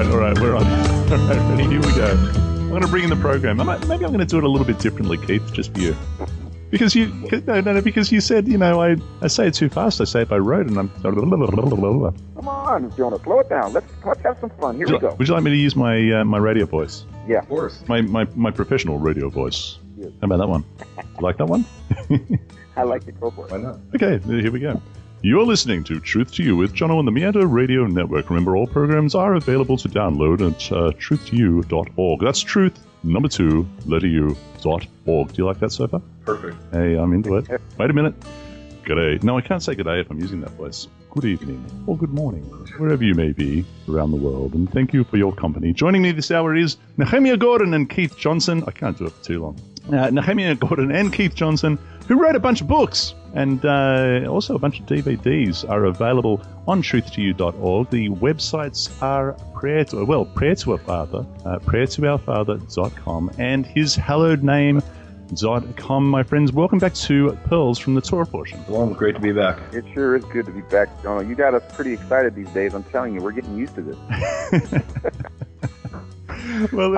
right, we're on. All right, ready, here we go. I'm going to bring in the program. Maybe I'm going to do it a little bit differently, Keith, just for you. Because because you said, I say it too fast. I say it by rote, and I'm... Come on, Jono, slow it down. Let's have some fun. Here we go. Would you like me to use my my radio voice? Yeah. Of course. My professional radio voice. Yes. How about that one? You like that one? I like it. Go for it. Why not? Okay, here we go. You're listening to Truth to You with Jono and the Nehemia Radio Network. Remember, all programs are available to download at truth2u.org. That's truth, number 2, letter U.org. Do you like that so far? Perfect. Hey, I'm into it. Wait a minute. G'day. No, I can't say g'day if I'm using that voice. Good evening or good morning, wherever you may be around the world. And thank you for your company. Joining me this hour is Nehemia Gordon and Keith Johnson. I can't do it for too long. Nehemia Gordon and Keith Johnson, who wrote a bunch of books and also a bunch of DVDs, are available on truth2u.org. The websites are prayer to our Father, prayertoourfather.com, and his hallowed name.com. My friends, welcome back to Pearls from the Torah portion. Well, great to be back. It sure is good to be back, Jono. You got us pretty excited these days. I'm telling you, we're getting used to this. Well,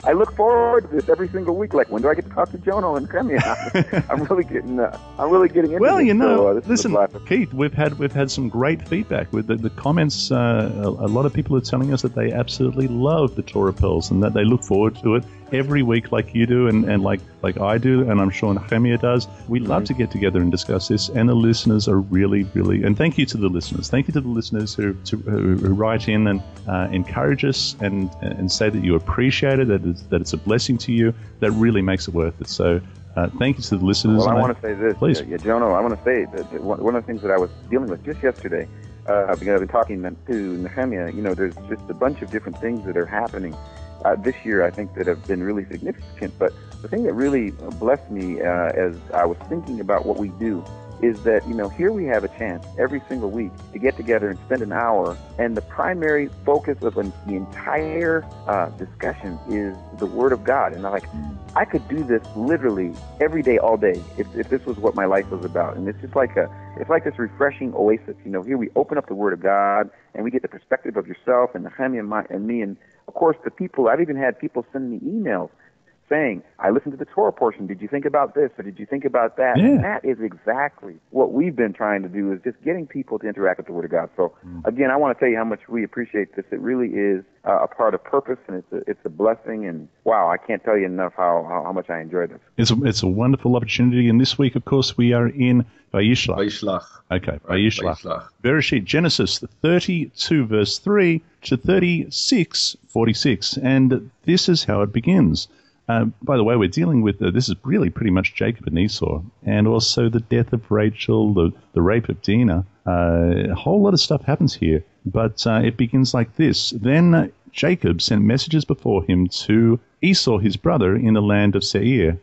I look forward to this every single week. Like, when do I get to talk to Jono and Nehemia? I'm really getting into well, this. Listen, Keith, we've had some great feedback with the comments. A lot of people are telling us that they absolutely love the Torah Pearls and that they look forward to it every week, like you do, and like I do, and I'm sure Nehemia does. We love to get together and discuss this, and the listeners are really, really. And thank you to the listeners. Thank you to the listeners who write in and encourage us and say that you appreciate it, that it's a blessing to you. That really makes it worth it. So thank you to the listeners. Well, I want to say this, please. Jono. I want to say that one of the things that I was dealing with just yesterday, because I've been talking to Nehemia. There's just a bunch of different things that are happening this year, I think, that have been really significant. But the thing that really blessed me as I was thinking about what we do is that, here we have a chance every single week to get together and spend an hour, and the primary focus of the entire discussion is the Word of God. And I could do this literally every day, all day, if this was what my life was about. And it's just like this refreshing oasis. Here we open up the Word of God, and we get the perspective of yourself and Nehemia and me, and of course the people. I've even had people send me emails saying, I listened to the Torah portion. Did you think about this, or did you think about that? Yeah. And that is exactly what we've been trying to do, is just getting people to interact with the Word of God. So, again, I want to tell you how much we appreciate this. It really is a part of purpose, and it's a blessing. And, wow, I can't tell you enough how much I enjoy this. It's a wonderful opportunity. And this week, of course, we are in Vayishlach. Vayishlach. Okay, Right, Vayishlach. Bereshit, Genesis 32, verse 3 to 36, 46. And this is how it begins. By the way, we're dealing with, this is really pretty much Jacob and Esau, and also the death of Rachel, the rape of Dinah. A whole lot of stuff happens here, but it begins like this. Then Jacob sent messages before him to Esau his brother in the land of Seir,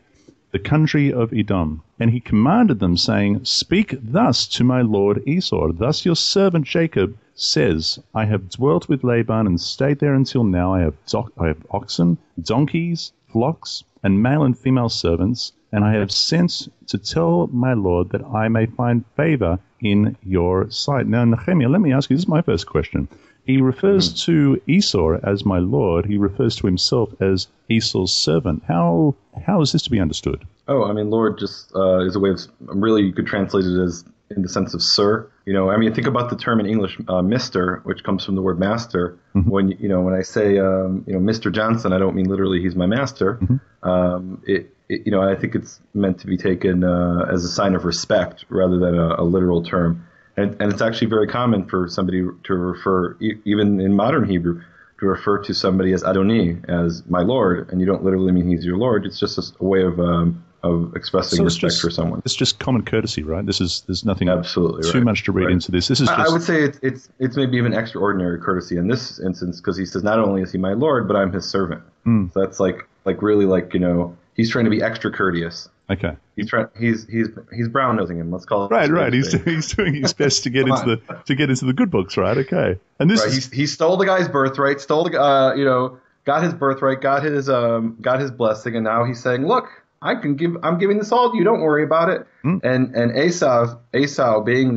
the country of Edom. And he commanded them, saying, Speak thus to my lord Esau, thus your servant Jacob says, I have dwelt with Laban and stayed there until now. I have oxen, donkeys, flocks, and male and female servants, and I have sent to tell my lord that I may find favor in your sight. Now, Nehemia, let me ask you, this is my first question. He refers to Esau as my lord. He refers to himself as Esau's servant. How is this to be understood? Oh, I mean, Lord just is a way of, really, you could translate it as in the sense of sir. Think about the term in English, Mr., which comes from the word master. Mm-hmm. When I say, Mr. Johnson, I don't mean literally he's my master. Mm-hmm. I think it's meant to be taken as a sign of respect rather than a literal term. And it's actually very common for somebody to refer, even in modern Hebrew, to refer to somebody as Adoni, as my Lord, and you don't literally mean he's your Lord. It's just a way of expressing respect for someone. It's just common courtesy, right? There's nothing absolutely too much to read into this. This is just, I would say it's maybe even extraordinary courtesy in this instance, because he says not only is he my Lord, but I'm his servant. So that's he's trying to be extra courteous. Okay. He's brown nosing him. Let's call it right. He's doing his best to get into the good books, right? Okay. And this he stole the guy's birthright, got his birthright, got his blessing, and now he's saying, look, I'm giving this all to you. Don't worry about it. And Esau being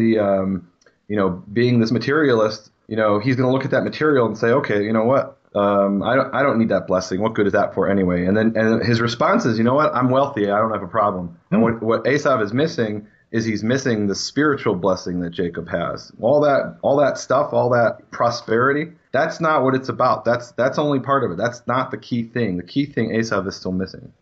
being this materialist, he's going to look at that material and say, okay, you know what? I don't need that blessing. What good is that for anyway? And his response is, you know what? I'm wealthy. I don't have a problem. And what Esau is missing is he's missing the spiritual blessing that Jacob has. All that stuff, all that prosperity, that's not what it's about. That's only part of it. That's not the key thing. The key thing Esau is still missing.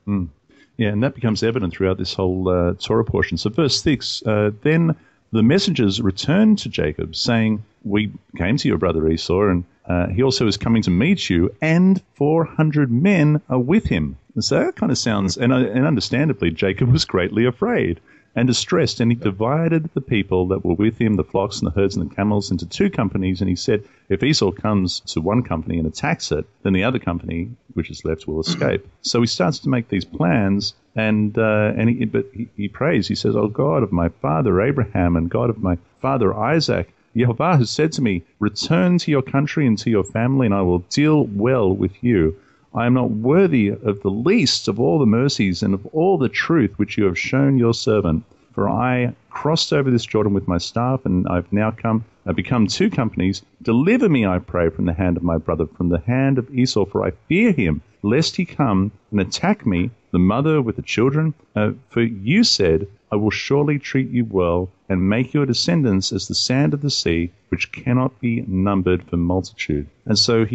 Yeah, and that becomes evident throughout this whole Torah portion. So verse 6, then the messengers returned to Jacob, saying, we came to your brother Esau, and he also is coming to meet you, and 400 men are with him. And so that kind of sounds, and understandably, Jacob was greatly afraid and distressed, and he divided the people that were with him, the flocks and the herds and the camels, into two companies, and he said, if Esau comes to one company and attacks it, then the other company, which is left, will escape. So he starts to make these plans, but he prays. He says, "Oh God of my father Abraham and God of my father Isaac, Yehovah has said to me, return to your country and to your family, and I will deal well with you. I am not worthy of the least of all the mercies and of all the truth which you have shown your servant. For I crossed over this Jordan with my staff, and I've become two companies. Deliver me, I pray, from the hand of my brother, from the hand of Esau, for I fear him, lest he come and attack me, the mother with the children. For you said, I will surely treat you well, and make your descendants as the sand of the sea, which cannot be numbered for multitude." And so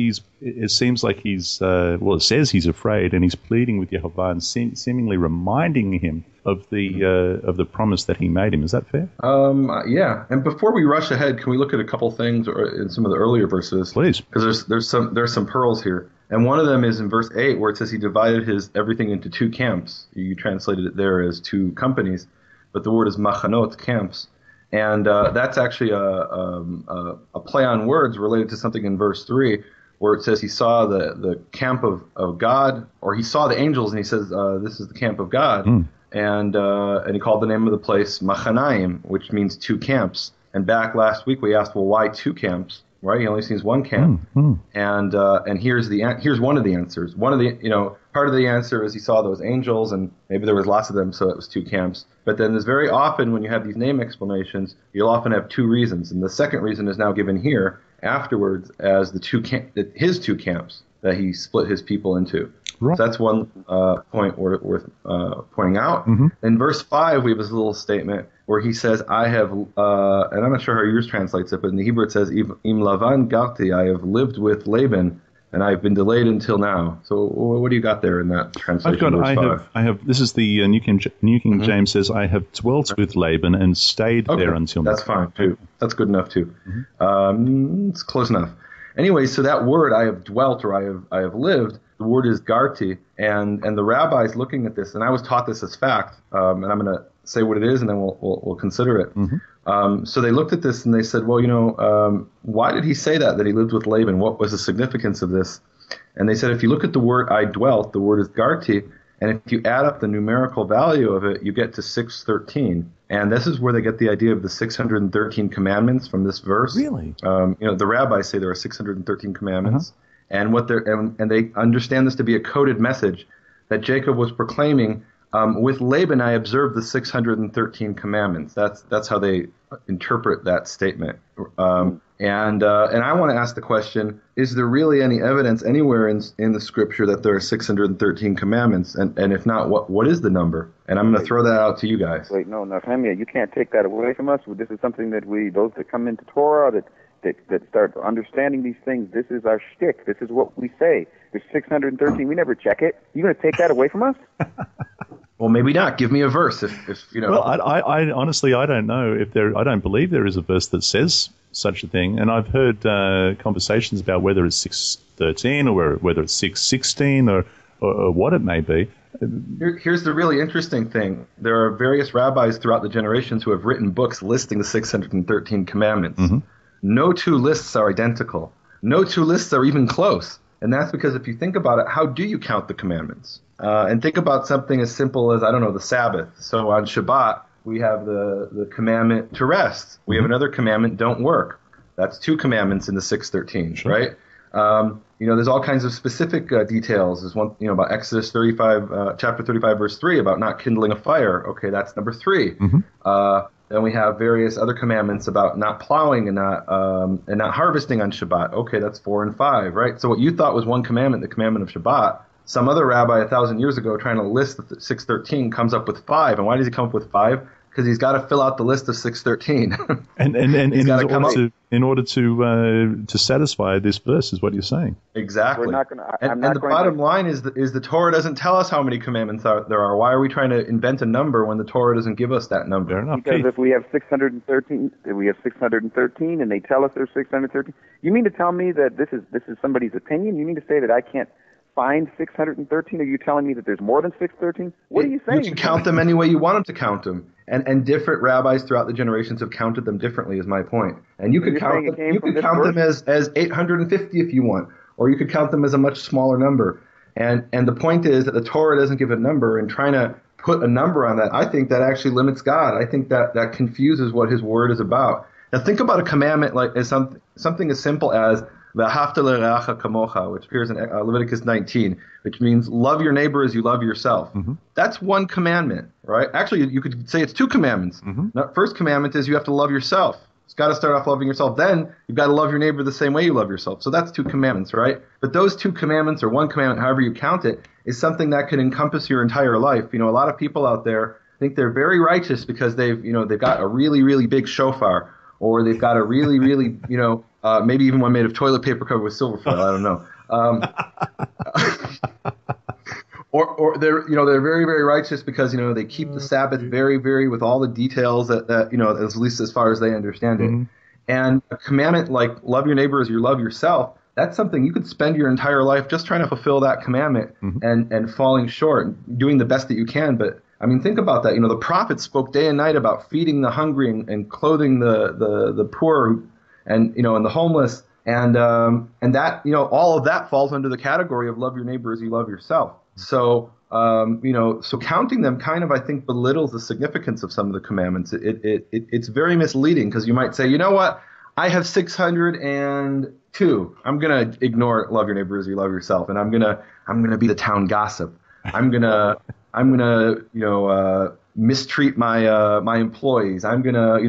it seems like it says he's afraid, and he's pleading with Yehovah and seemingly reminding him of the promise that he made him. Is that fair? Yeah. And before we rush ahead, can we look at a couple things in some of the earlier verses? Please. Because there's some pearls here. And one of them is in verse 8, where it says he divided everything into two camps. You translated it there as two companies, but the word is machanot, camps. And that's actually a play on words related to something in verse 3, where it says he saw the camp of God, or he saw the angels, and he says, this is the camp of God. And he called the name of the place Machanaim, which means two camps. And back last week we asked, well, why two camps? Right? He only sees one camp. And here's one of the answers. Part of the answer is he saw those angels, and maybe there was lots of them, so it was two camps. But then there's very often, when you have these name explanations, you'll often have two reasons. And the second reason is now given here afterwards as his two camps that he split his people into. Right. So that's one point worth pointing out. In verse 5, we have this little statement where he says, I have, and I'm not sure how yours translates it, but in the Hebrew it says, Im Lavan Galti, I have lived with Laban, and I've been delayed until now. So what do you got there in that translation? I have. This is the New King James says, I have dwelt with Laban and stayed there until now. That's fine, too. That's good enough, too. It's close enough. Anyway, so that word, I have dwelt, or I have lived, the word is garti, and the rabbis looking at this, and I was taught this as fact, and I'm going to say what it is, and then we'll consider it. So they looked at this and they said, well, why did he say that he lived with Laban? What was the significance of this? And they said, if you look at the word I dwelt, the word is garti, and if you add up the numerical value of it, you get to 613. And this is where they get the idea of the 613 commandments from this verse. Really? The rabbis say there are 613 commandments. And and they understand this to be a coded message that Jacob was proclaiming. With Laban, I observed the 613 commandments. That's how they interpret that statement. And I want to ask the question: is there really any evidence anywhere in the Scripture that there are 613 commandments? And if not, what is the number? And I'm going to throw that out to you guys. Wait, no, Nehemia, you can't take that away from us. This is something that those that come into Torah, that start understanding these things, this is our shtick. This is what we say. There's 613. We never check it. You going to take that away from us? Well, maybe not. Give me a verse, if you know. Well, I honestly, I don't know if there. I don't believe there is a verse that says such a thing. And I've heard conversations about whether it's 613 or whether it's 616 or what it may be. Here's the really interesting thing. There are various rabbis throughout the generations who have written books listing the 613 commandments. No two lists are identical. No two lists are even close. And that's because if you think about it, how do you count the commandments? And think about something as simple as, the Sabbath. So on Shabbat, we have the commandment to rest. We have another commandment, don't work. That's two commandments in the 613, right? There's all kinds of specific details. There's one, about Exodus 35, chapter 35, verse 3, about not kindling a fire. Okay, that's number 3. Then we have various other commandments about not plowing and not harvesting on Shabbat. Okay, that's 4 and 5, right? So what you thought was one commandment, the commandment of Shabbat, some other rabbi 1,000 years ago trying to list the 613 comes up with 5. And why does he come up with 5? Because he's got to fill out the list of 613. and in order to satisfy this verse is what you're saying. Exactly. We're not gonna, and the bottom line is the Torah doesn't tell us how many commandments there are. Why are we trying to invent a number when the Torah doesn't give us that number? Fair enough. Because if we have 613, and they tell us there's 613, you mean to tell me that this is somebody's opinion? You mean to say that I can't find 613? Are you telling me that there's more than 613? What are you saying? You can count them any way you want them to count them. And different rabbis throughout the generations have counted them differently, is my point. And you could count them. You could count them as 850 if you want, or you could count them as a much smaller number. And the point is that the Torah doesn't give a number, and trying to put a number on that, I think that actually limits God. I think that confuses what His Word is about. Now think about a commandment like as something as simple as V'ahavta l'reacha kamocha, which appears in Leviticus 19, which means love your neighbor as you love yourself. Mm-hmm. That's one commandment, right? Actually, you could say it's two commandments. Mm-hmm. Now, first commandment is you have to love yourself. It's got to start off loving yourself. Then you've got to love your neighbor the same way you love yourself. So that's two commandments, right? But those two commandments, or one commandment, however you count it, is something that can encompass your entire life. You know, a lot of people out there think they're very righteous because they've got a really, really big shofar, or they've got a really, really, maybe even one made of toilet paper covered with silver foil. I don't know. Or they're very, very righteous because they keep the Sabbath very, very with all the details that at least as far as they understand it. Mm-hmm. And a commandment like love your neighbor as you love yourself, that's something you could spend your entire life just trying to fulfill that commandment, mm-hmm. and falling short, doing the best that you can. But I mean, think about that. The prophets spoke day and night about feeding the hungry and clothing the poor and the homeless, and that all of that falls under the category of love your neighbor as you love yourself. So so counting them kind of, I think, belittles the significance of some of the commandments. It's very misleading because you might say, you know what, I have 602. I'm gonna ignore love your neighbor as you love yourself, and I'm gonna be the town gossip. I'm gonna mistreat my employees. I'm gonna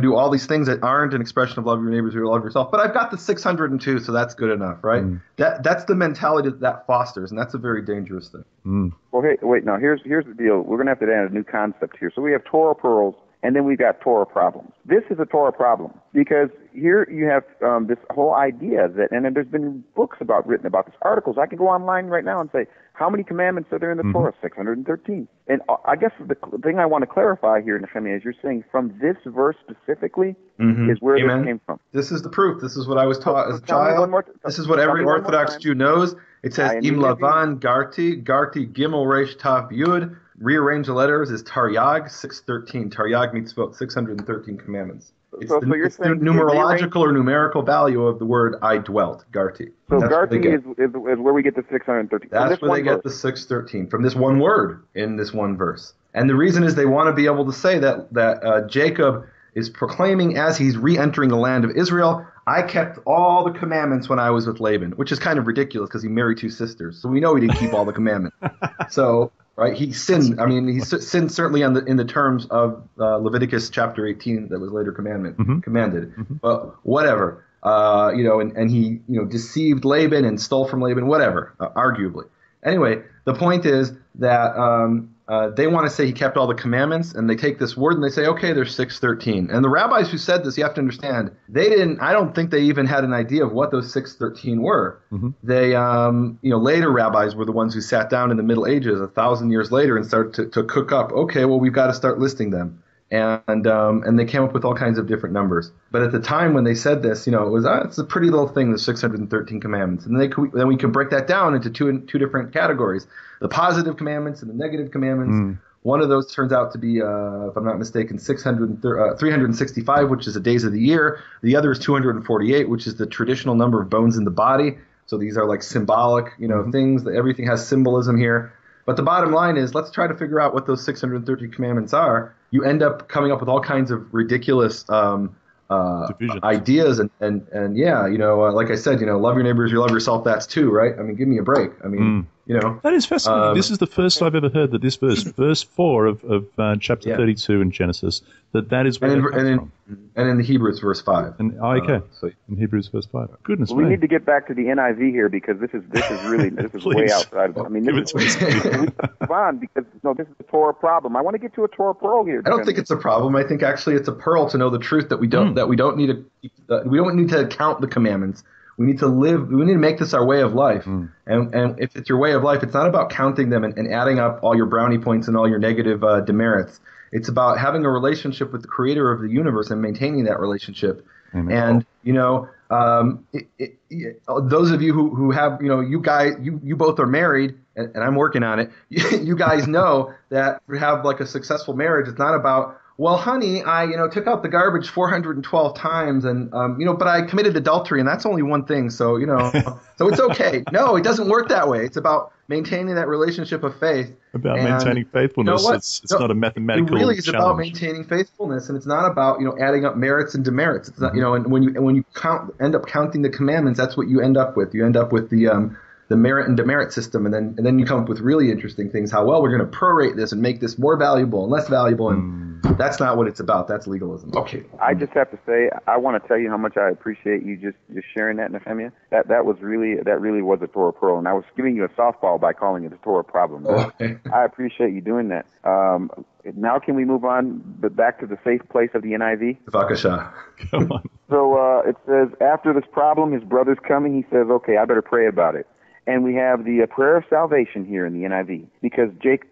do all these things that aren't an expression of love your neighbors or love yourself. But I've got the 602, so that's good enough, right? Mm. That's the mentality that fosters, and that's a very dangerous thing. Mm. Well, hey, wait, now here's the deal. We're gonna have to add a new concept here. So we have Torah Pearls, and then we've got Torah problems. This is a Torah problem because here you have this whole idea that, and then there's been books written about this, articles. I can go online right now and say, how many commandments are there in the Torah? 613. And I guess the thing I want to clarify here, Nehemia, is you're saying from this verse specifically is where Amen. This came from. This is the proof. This is what I was taught as a child. This is what every Orthodox Jew knows. It says, Im Lavan Garti Gimel Resh Tav Yud. Rearrange the letters is Taryag 613. Taryag means about 613 commandments. It's the numerological or numerical value of the word I dwelt, Garti. So Garti is where we get the 613. That's where they get the 613, from this one word in this one verse. And the reason is they want to be able to say that Jacob is proclaiming as he's re-entering the land of Israel, I kept all the commandments when I was with Laban, which is kind of ridiculous because he married two sisters. So we know he didn't keep all the commandments. So... right, he sinned. I mean, he sinned certainly in the terms of Leviticus chapter 18 that was later commanded. Mm-hmm. But whatever, and he deceived Laban and stole from Laban, whatever, arguably. Anyway, the point is that they want to say he kept all the commandments, and they take this word and they say, okay, there's 613. And the rabbis who said this, you have to understand, I don't think they even had an idea of what those 613 were. Mm-hmm. They, later rabbis were the ones who sat down in the Middle Ages 1,000 years later and started to cook up, okay, well, we've got to start listing them. And they came up with all kinds of different numbers. But at the time when they said this, it was it's a pretty little thing, the 613 commandments. And then we can break that down into two different categories: the positive commandments and the negative commandments. Mm. One of those turns out to be, if I'm not mistaken, 365, which is the days of the year. The other is 248, which is the traditional number of bones in the body. So these are like symbolic, things. Everything has symbolism here. But the bottom line is, let's try to figure out what those 630 commandments are. You end up coming up with all kinds of ridiculous ideas, and like I said, love your neighbors, you love yourself. That's two, right? I mean, give me a break. I mean, That is fascinating. This is the first I've ever heard that this verse 4 of chapter 32 in Genesis, that is where it comes from. And in the Hebrew, it's verse 5. So in Hebrews, verse 5. Goodness me. We need to get back to the NIV here because this is really way outside of it. I mean, this is fun because this is a Torah problem. I want to get to a Torah pearl here. I don't think it's a problem. I think actually it's a pearl to know the truth that we don't need to count the commandments. We need to live. We need to make this our way of life. And if it's your way of life, it's not about counting them and adding up all your brownie points and all your negative demerits. It's about having a relationship with the Creator of the universe and maintaining that relationship. Amen. And those of you who have you guys you both are married and I'm working on it. You guys know that to have like a successful marriage, it's not about, well, honey, I took out the garbage 412 times and but I committed adultery and that's only one thing, so so it's okay. No, it doesn't work that way. It's about maintaining that relationship of faith. About maintaining faithfulness. It's not a mathematical It really is challenge. about maintaining faithfulness, and it's not about adding up merits and demerits. It's not and when you end up counting the commandments, that's what you end up with. You end up with the merit and demerit system, and then you come up with really interesting things. How well we're going to prorate this and make this more valuable and less valuable, and that's not what it's about. That's legalism. Okay. I just have to say, I want to tell you how much I appreciate you just sharing that, Nehemia. That really was a Torah pearl, and I was giving you a softball by calling it a Torah problem. Okay. I appreciate you doing that. Now can we move on back to the safe place of the NIV? Vakasha. Come on. So it says, after this problem, his brother's coming. He says, okay, I better pray about it. And we have the prayer of salvation here in the NIV because Jake,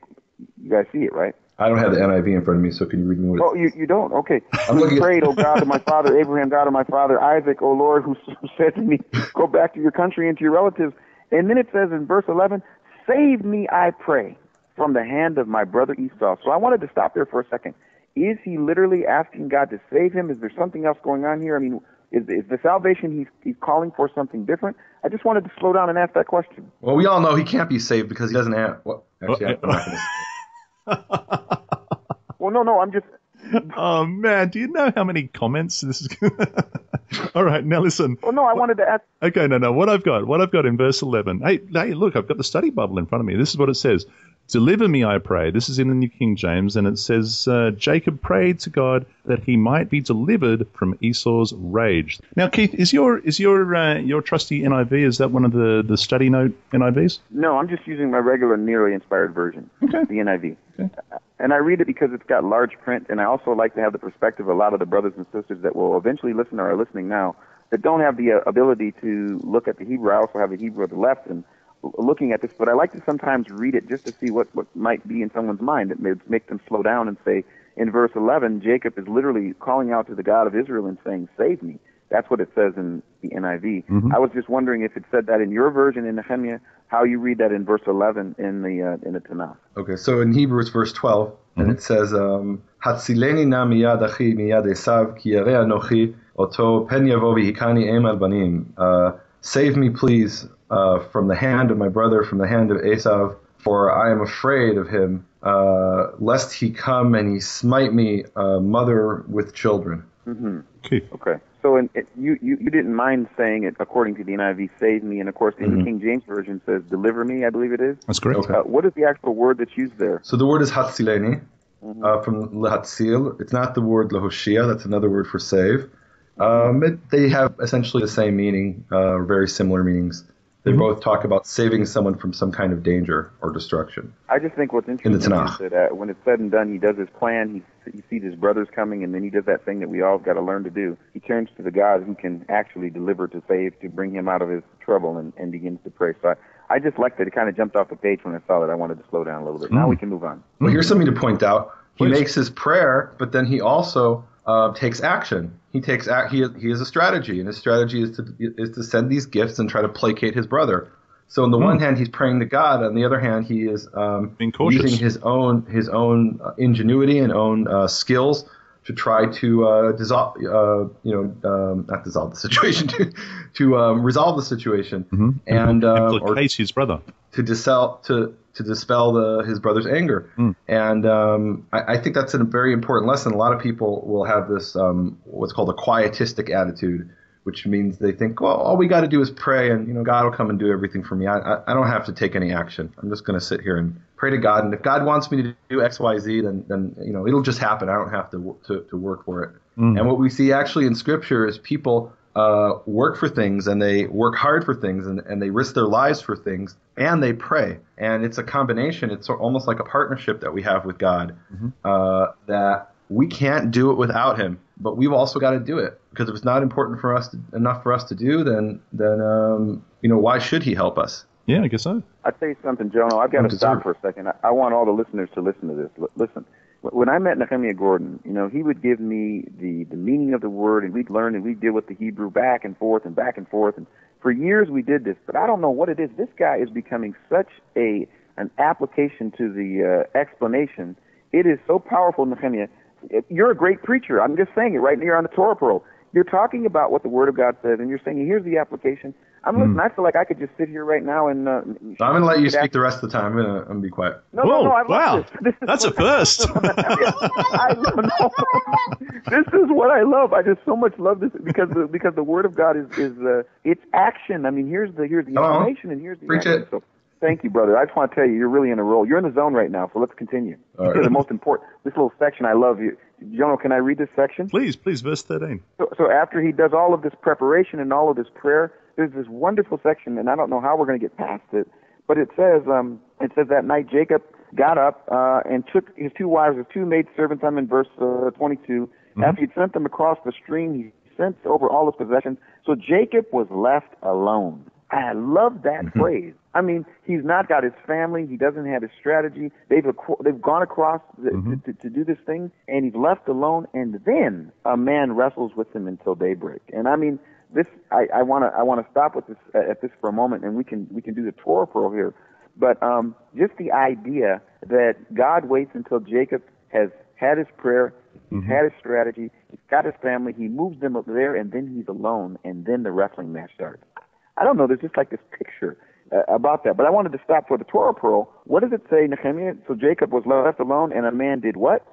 you guys see it, right? I don't have the NIV in front of me, so can you read me what it is? Oh, you don't? Okay. He prayed, O God of my father Abraham, God of my father Isaac, O Lord, who said to me, go back to your country and to your relatives. And then it says in verse 11, save me, I pray, from the hand of my brother Esau. So I wanted to stop there for a second. Is he literally asking God to save him? Is there something else going on here? I mean, is the salvation he's calling for something different? I just wanted to slow down and ask that question. Well, we all know he can't be saved because he doesn't have... Well, actually, I'm not going to... Well, no, I'm just... Oh, man, do you know how many comments this is... All right, now listen. Well, no, I wanted to ask... Okay, no, what I've got in verse 11. Hey, look, I've got the study Bible in front of me. This is what it says. Deliver me, I pray. This is in the New King James, and it says, Jacob prayed to God that he might be delivered from Esau's rage. Now, Keith, is your trusty NIV, is that one of the study note NIVs? No, I'm just using my regular, nearly inspired version, the NIV. Okay. And I read it because it's got large print, and I also like to have the perspective of a lot of the brothers and sisters that will eventually listen or are listening now that don't have the ability to look at the Hebrew. I also have the Hebrew at the left and looking at this, but I like to sometimes read it just to see what might be in someone's mind. It may make them slow down and say, in verse 11, Jacob is literally calling out to the God of Israel and saying, save me. That's what it says in the NIV. Mm-hmm. I was just wondering if it said that in your version in Nehemia, how you read that in verse 11 in the Tanakh. Okay, so in Hebrew it's verse 12, and it says, Hatzileni na miyad achi miyad Esav ki yareh anochi oto pen yavo v'hikani em al banim. Save me, please, from the hand of my brother, from the hand of Esav, for I am afraid of him, lest he come and he smite me, mother with children. Mm-hmm. Okay. So you didn't mind saying it according to the NIV, save me, and of course in the King James Version says deliver me, I believe it is. That's correct. Okay. What is the actual word that's used there? So the word is hatzileni, from lehatzil. It's not the word lehoshia, that's another word for save. They have essentially the same meaning, very similar meanings. They both talk about saving someone from some kind of danger or destruction. I just think what's interesting is that when it's said and done, he does his plan, he sees his brothers coming, and then he does that thing that we all got to learn to do. He turns to the God who can actually deliver, to save, to bring him out of his trouble, and begins to pray. So I just liked that. It kind of jumped off the page when I saw it. I wanted to slow down a little bit. Now we can move on. Well, here's something to point out. He makes his prayer, but then he also takes action. He has a strategy, and his strategy is to send these gifts and try to placate his brother. So on the one hand, he's praying to God. On the other hand, he is using his own ingenuity and own skills to try to not dissolve the situation, to resolve the situation, and placate his brother to dispel his brother's anger. And I think that's a very important lesson. A lot of people will have this what's called a quietistic attitude, which means they think, well, all we got to do is pray, and God will come and do everything for me. I don't have to take any action. I'm just going to sit here and pray to God, and if God wants me to do X, Y, Z, then it'll just happen. I don't have to work for it. And what we see actually in Scripture is people work for things, and they work hard for things, and they risk their lives for things, and they pray. And it's a combination. It's almost like a partnership that we have with God, that we can't do it without Him, but we've also got to do it, because if it's not important enough for us to do, then why should He help us? Yeah, I guess so. I'll tell you something, Jono. I've got to stop for a second. I want all the listeners to listen to this. Listen. When I met Nehemia Gordon, he would give me the meaning of the word, and we'd learn, and we'd deal with the Hebrew back and forth. And for years we did this, but I don't know what it is. This guy is becoming such an application to the explanation. It is so powerful, Nehemia. You're a great preacher. I'm just saying it right here on the Torah Pearl. You're talking about what the Word of God says, and you're saying, here's the application. I'm listening. I feel like I could just sit here right now and... I'm going to let you speak the rest of the time. I'm going to be quiet. No, I love this. That's a first. I know. This is what I love. I just so much love this because the Word of God is it's action. I mean, here's the information, and here's the Preach action. it. So, thank you, brother. I just want to tell you, you're really in a role. You're in the zone right now, so let's continue. All right. The most important, this little section, I love you. Jono, can I read this section? Please, verse 13. So after he does all of this preparation and all of this prayer, there's this wonderful section, and I don't know how we're going to get past it, but it says that night Jacob got up and took his 2 wives, his 2 maidservants. I'm in verse 22. After he'd sent them across the stream, he sent over all his possessions. So Jacob was left alone. I love that phrase. I mean, he's not got his family. He doesn't have his strategy. They've gone across to do this thing, and he's left alone. And then a man wrestles with him until daybreak. And I mean, this I want to stop with this at this for a moment, and we can do the Torah Pearl here. But just the idea that God waits until Jacob has had his prayer, he's had his strategy, he's got his family, he moves them up there, and then he's alone, and then the wrestling match starts. I don't know. There's just like this picture about that. But I wanted to stop for the Torah Pearl. What does it say, Nehemia? So Jacob was left alone, and a man did what?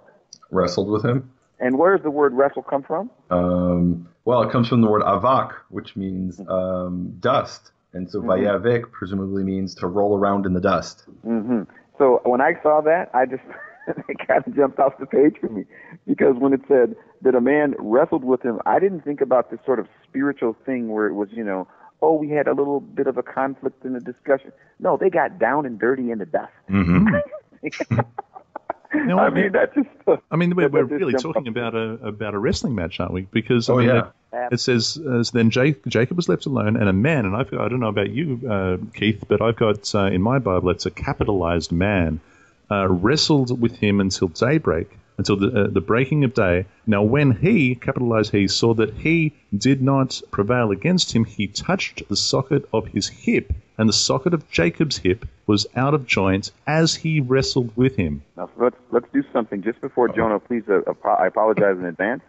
Wrestled with him. And where does the word wrestle come from? Well, it comes from the word avak, which means dust. And so vayavik presumably means to roll around in the dust. So when I saw that, I just it kind of jumped off the page for me, because when it said that a man wrestled with him, I didn't think about this sort of spiritual thing where it was, we had a little bit of a conflict in the discussion. No, they got down and dirty in the dust. I mean, that's just... we're really talking about a wrestling match, aren't we? Because, it says, then Jacob was left alone, and a man, and I don't know about you, Keith, but I've got, in my Bible, it's a capitalized man, wrestled with him until daybreak, until the breaking of day. Now, when he, capitalized he, saw that he did not prevail against him, he touched the socket of his hip, and the socket of Jacob's hip was out of joint as he wrestled with him. Now, so let's do something just before Jono. Please, I apologize in advance.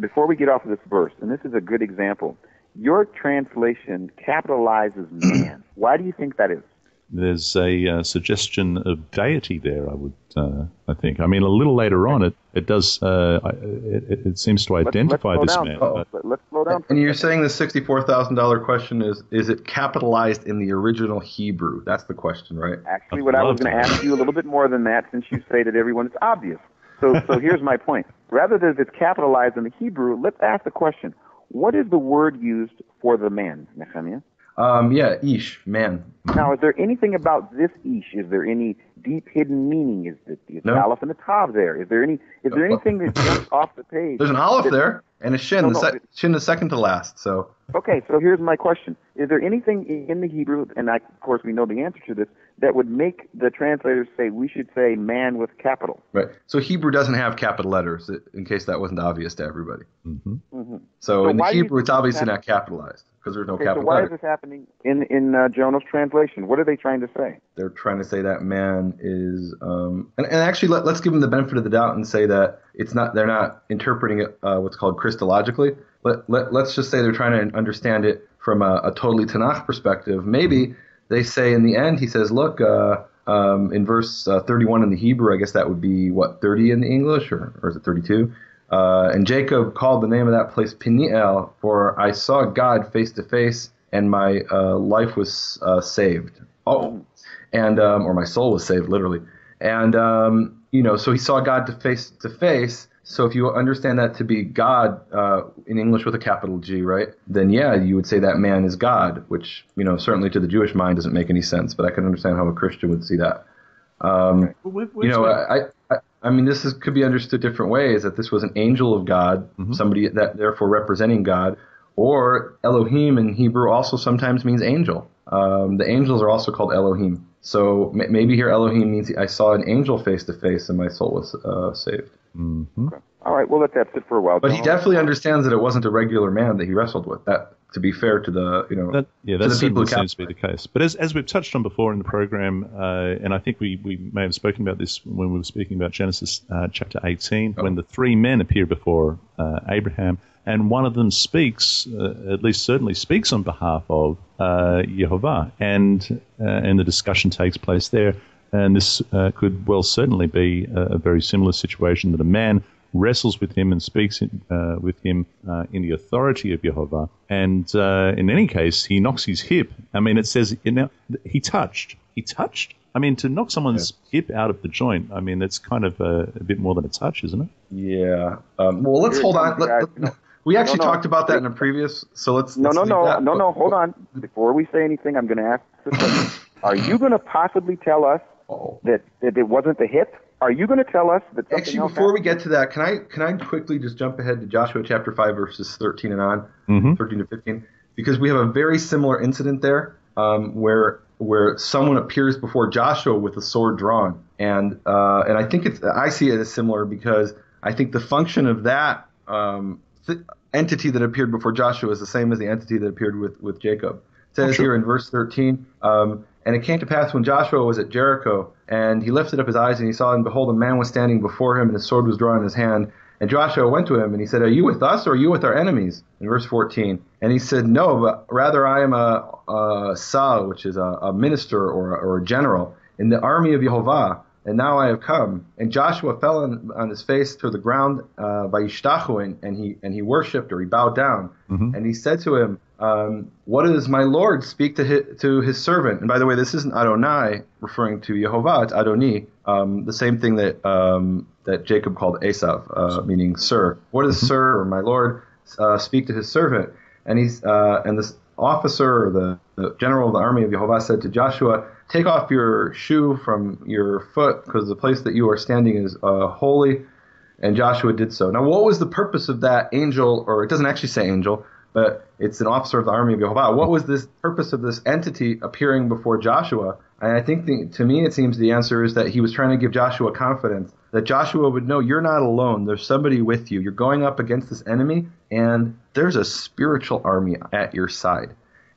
Before we get off of this verse, and this is a good example, your translation capitalizes man. Why do you think that is? There's a suggestion of deity there, I think. I mean, a little later on, it does. It seems to identify this man. Let's slow down. And you're saying the $64,000 question is it capitalized in the original Hebrew? That's the question, right? Actually, what I was going to ask you a little bit more than that, since you say that everyone is obvious. So here's my point. Rather than it's capitalized in the Hebrew, let's ask the question: what is the word used for the man, Nehemia? Ish, man. Now, is there anything about this Ish? Is there any deep hidden meaning? Is the Aleph and the Tav there? Is there anything that jumps off the page? There's an Aleph there and a Shin. Shin is second to last. So. Okay, so here's my question: is there anything in the Hebrew, and of course we know the answer to this, that would make the translators say we should say man with capital? Right. So Hebrew doesn't have capital letters, in case that wasn't obvious to everybody. So in the Hebrew, it's obviously not capitalized, because there's no capital letter. So why is this happening in Jono's translation? What are they trying to say? They're trying to say that man is, and actually let's give them the benefit of the doubt and say that it's not. They're not interpreting it what's called Christologically. Let's just say they're trying to understand it from a totally Tanakh perspective. Maybe they say in the end, he says, look, in verse 31 in the Hebrew, I guess that would be, 30 in the English, or is it 32? And Jacob called the name of that place Peniel, for I saw God face to face, and my life was saved. Oh, and or my soul was saved, literally. And so he saw God face to face. So if you understand that to be God in English with a capital G, right? Then yeah, you would say that man is God, which certainly to the Jewish mind doesn't make any sense. But I can understand how a Christian would see that. I mean, could be understood different ways, that this was an angel of God, somebody that therefore representing God, or Elohim in Hebrew also sometimes means angel. The angels are also called Elohim. So maybe here Elohim means I saw an angel face to face and my soul was saved. Mm-hmm. Okay. All right, well, that's it for a while. But he definitely understands that it wasn't a regular man that he wrestled with. That, to be fair to the, to the people who seems to be the case. But as we've touched on before in the program, and I think we may have spoken about this when we were speaking about Genesis chapter 18, when the three men appear before Abraham, and one of them speaks, at least certainly speaks on behalf of Yehovah, and the discussion takes place there. And this could well certainly be a very similar situation, that a man wrestles with him and speaks with him in the authority of Yehovah. And in any case, he knocks his hip. I mean, it says he touched. He touched? I mean, to knock someone's hip out of the joint, I mean, that's kind of a bit more than a touch, isn't it? Yeah. Well, let's hold on. We actually talked about that in a previous, so let's No, hold on. Before we say anything, I'm going to ask this question. Are you going to possibly tell us that it wasn't the hip? Are you going to tell us that something Actually, else before happened? We get to that, can I quickly just jump ahead to Joshua chapter 5, verses 13 and on, 13 to 15? Because we have a very similar incident there where someone appears before Joshua with a sword drawn. And I think I see it as similar because I think the function of that entity that appeared before Joshua is the same as the entity that appeared with Jacob. It says here in verse 13, and it came to pass when Joshua was at Jericho, and he lifted up his eyes, and he saw, and behold, a man was standing before him, and his sword was drawn in his hand. And Joshua went to him, and he said, "Are you with us, or are you with our enemies?" In verse 14. And he said, "No, but rather I am a Sal," which is a minister or a general, in the army of Yehovah, and now I have come. And Joshua fell on his face to the ground, Vayishlach, and he worshipped, or he bowed down. And he said to him, "What does my Lord speak to his servant?" And by the way, this isn't Adonai referring to Yehovah; it's Adoni, the same thing that Jacob called Esav, meaning sir. What does sir or my Lord speak to his servant? And and this officer, or the general of the army of Yehovah, said to Joshua, "Take off your shoe from your foot, because the place that you are standing is holy." And Joshua did so. Now, what was the purpose of that angel? Or it doesn't actually say angel, but it's an officer of the army of Yehovah. What was this purpose of this entity appearing before Joshua? And I think, to me, it seems the answer is that he was trying to give Joshua confidence, that Joshua would know you're not alone. There's somebody with you. You're going up against this enemy, and there's a spiritual army at your side.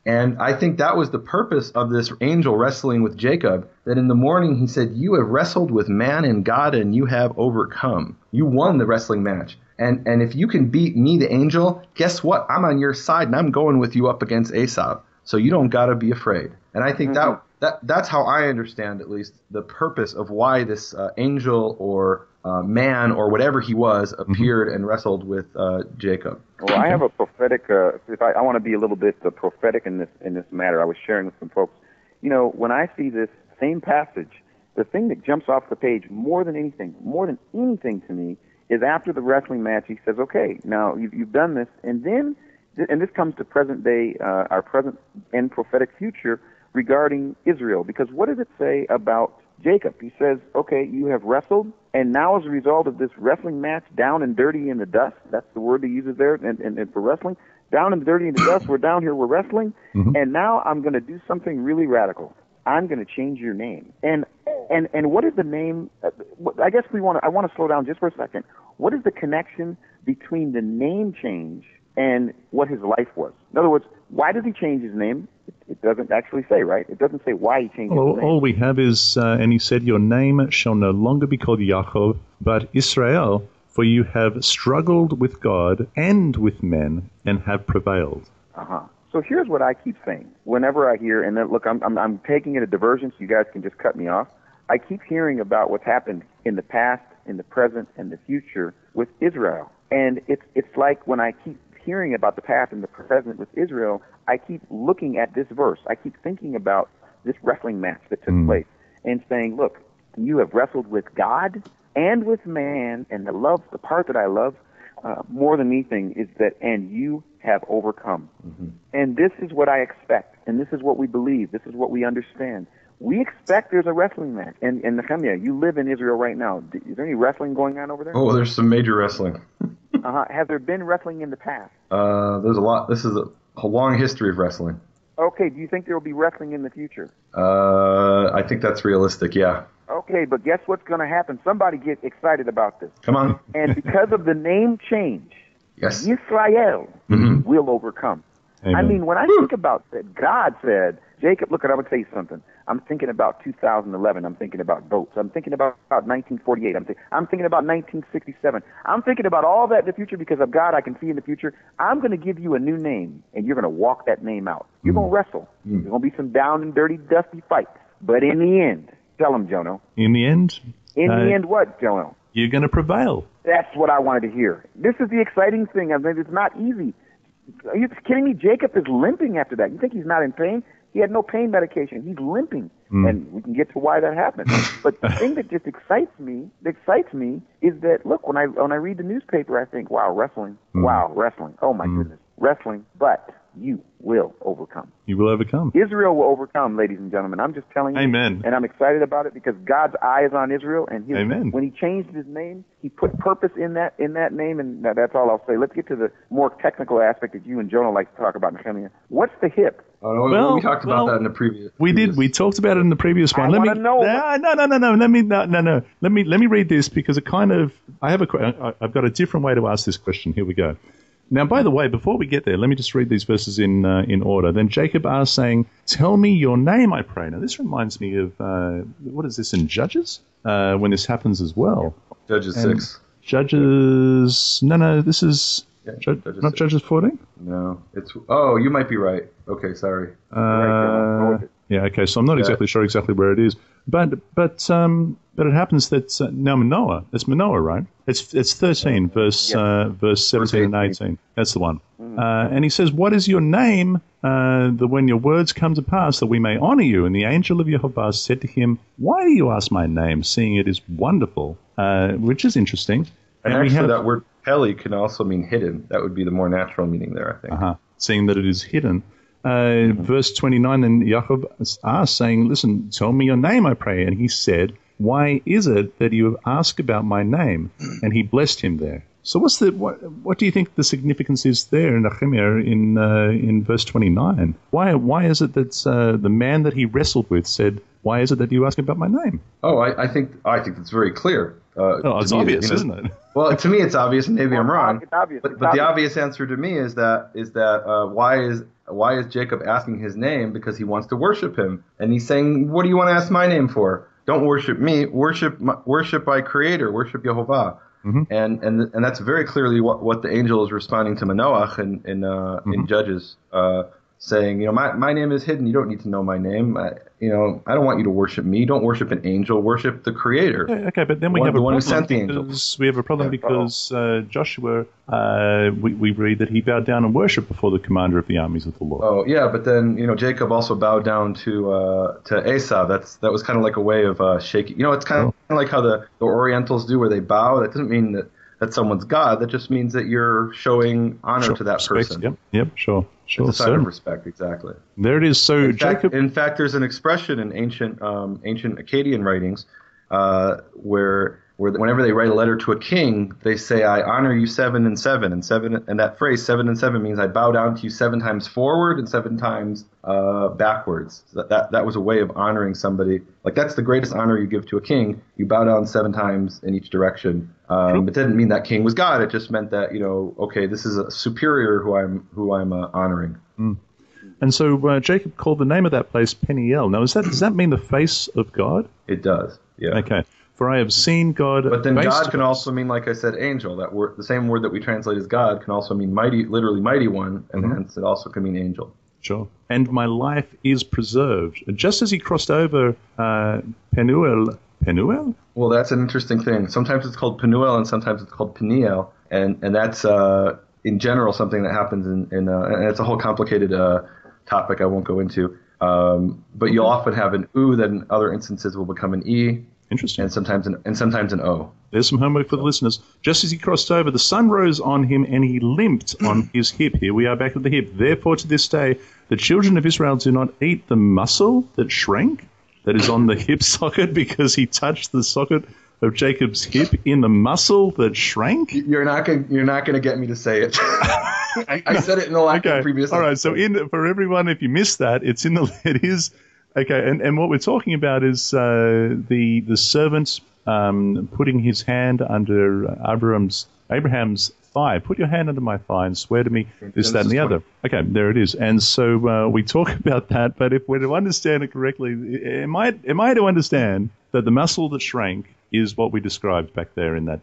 And I think that was the purpose of this angel wrestling with Jacob, that in the morning he said, "You have wrestled with man and God, and you have overcome." You won the wrestling match. And if you can beat me, the angel, guess what? I'm on your side, and I'm going with you up against Esav. So you don't got to be afraid. And I think that's how I understand, at least, the purpose of why this angel or man or whatever he was appeared and wrestled with Jacob. Well, I have a prophetic. I want to be a little bit prophetic in this matter. I was sharing with some folks. When I see this same passage, the thing that jumps off the page more than anything to me, is after the wrestling match, he says, "Okay, now you've done this," and this comes to present day, our present and prophetic future regarding Israel. Because what does it say about Jacob? He says, "Okay, you have wrestled, and now as a result of this wrestling match, down and dirty in the dust," that's the word he uses there, and for wrestling, down and dirty in the dust, we're down here, we're wrestling, and now I'm going to do something really radical. I'm going to change your name. And what is the name? I guess I want to slow down just for a second. What is the connection between the name change and what his life was? In other words, why does he change his name? It doesn't actually say, right? It doesn't say why he changed his name. All we have is, and he said, "Your name shall no longer be called Yaakov, but Israel, for you have struggled with God and with men and have prevailed." So here's what I keep saying whenever I hear, and then look, I'm taking it a diversion, so you guys can just cut me off. I keep hearing about what's happened in the past, in the present, and the future with Israel. And it's like when I keep hearing about the past and the present with Israel, I keep looking at this verse. I keep thinking about this wrestling match that took place and saying, look, you have wrestled with God and with man, and the part that I love more than anything is that, and you have overcome. And this is what I expect, and this is what we believe, this is what we understand. We expect there's a wrestling match. And Nehemia, you live in Israel right now. Is there any wrestling going on over there? Oh, there's some major wrestling. Has there been wrestling in the past? There's a lot. This is a long history of wrestling. Okay, do you think there will be wrestling in the future? I think that's realistic, yeah. Okay, but guess what's going to happen? Somebody get excited about this. Come on. And because of the name change, Yes. Israel will overcome. Amen. I mean, when I think about that, God said, Jacob, look, I'm going to tell you something. I'm thinking about 2011. I'm thinking about boats. I'm thinking about 1948. I'm thinking about 1967. I'm thinking about all that in the future because of God. I can see in the future. I'm going to give you a new name, and you're going to walk that name out. You're going to wrestle. There's going to be some down and dirty, dusty fights. But in the end, tell him, Jono. In the end? In the end, what, Jono? You're going to prevail. That's what I wanted to hear. This is the exciting thing. I mean, it's not easy. Are you kidding me? Jacob is limping after that. You think he's not in pain? He had no pain medication. He's limping. And we can get to why that happened. But the thing that just excites me is that, look, when I read the newspaper, I think, wow, wrestling. Wow, wrestling. Oh, my goodness. Wrestling. But you will overcome. You will overcome. Israel will overcome, ladies and gentlemen. I'm just telling you. Amen. And I'm excited about it because God's eye is on Israel. And Amen. When he changed his name, he put purpose in that name. And that's all I'll say. Let's get to the more technical aspect that you and Jono like to talk about, Nehemia. What's the hip? Oh, no, Well, we talked about that in the previous. We did. We talked about it in the previous one. I want to know. No. Let me read this because it kind of. I've got a different way to ask this question. Here we go. Now, by the way, before we get there, let me just read these verses in order. Then Jacob asked, saying, "Tell me your name, I pray." Now, this reminds me of what is this in Judges? When this happens as well. Judges 6. Judges. No. This is Judges not 6. Judges 14. No, it's. Oh, you might be right. Okay, sorry. Yeah. Okay. So I'm not exactly sure where it is, but it happens that now Manoah. It's Manoah, right? It's 13 verse 17 and 18. That's the one. And he says, "What is your name? That when your words come to pass, that we may honor you." And the angel of Yehovah said to him, "Why do you ask my name, seeing it is wonderful?" Which is interesting. And actually, that word Peli can also mean hidden. That would be the more natural meaning there, I think. Seeing that it is hidden. Verse 29, then Yaakov asked, saying, "Listen, tell me your name, I pray." And he said, "Why is it that you have asked about my name?" And he blessed him there. So what do you think the significance is there in Nehemia in verse 29? Why is it that the man that he wrestled with said, "Why is it that you ask about my name?" Oh, I think it's very clear. It's obvious, isn't it? Well, to me, it's obvious. Maybe I'm wrong. It's obvious. But the obvious answer to me is that why is Jacob asking his name? Because he wants to worship him, and he's saying, "What do you want to ask my name for? Don't worship me. Worship my Creator. Worship Yehovah." And that's very clearly what the angel is responding to Manoah in Judges, saying, my name is hidden. You don't need to know my name. I don't want you to worship me. Don't worship an angel. Worship the Creator. Okay, but then we have the one who sent the angel. We have a problem because Joshua, we read that he bowed down and worshipped before the commander of the armies of the Lord. Oh yeah, but then Jacob also bowed down to Esau. That was kind of like a way of shaking. It's kind of like how the Orientals do, where they bow. That doesn't mean that someone's God. That just means that you're showing honor to that respect, person. Yep, sure. It's a sign of respect, exactly. There it is. So Jacob. In fact, there's an expression in ancient Akkadian writings where whenever they write a letter to a king, they say, "I honor you 7 and 7," and that phrase 7 and 7 means I bow down to you 7 times forward and 7 times backwards. So that was a way of honoring somebody. Like, that's the greatest honor you give to a king. You bow down 7 times in each direction. It didn't mean that king was God. It just meant that okay, this is a superior who I'm honoring. And so Jacob called the name of that place Peniel. Now, does that mean the face of God? It does. Yeah. Okay. For I have seen God. But then God can also mean, like I said, angel. That word, the same word that we translate as God, can also mean mighty, literally mighty one, and hence it also can mean angel. Sure. And my life is preserved. Just as he crossed over Penuel? Well, that's an interesting thing. Sometimes it's called Penuel and sometimes it's called Peniel. and that's in general something that happens and it's a whole complicated topic I won't go into. But you'll often have an U that in other instances will become an E. Interesting. And sometimes an O. There's some homework for the listeners. Just as he crossed over, the sun rose on him, and he limped on his hip. Here we are back at the hip. Therefore, to this day, the children of Israel do not eat the muscle that shrank, that is on the hip socket, because he touched the socket of Jacob's hip in the muscle that shrank. You're not gonna get me to say it. I said it in the previous. All right. So for everyone, if you missed that, it is. Okay, and what we're talking about is the servant putting his hand under Abraham's thigh. Put your hand under my thigh and swear to me this, that, and the other. Okay, there it is. And so we talk about that, but if we're to understand it correctly, am I to understand that the muscle that shrank is what we described back there in that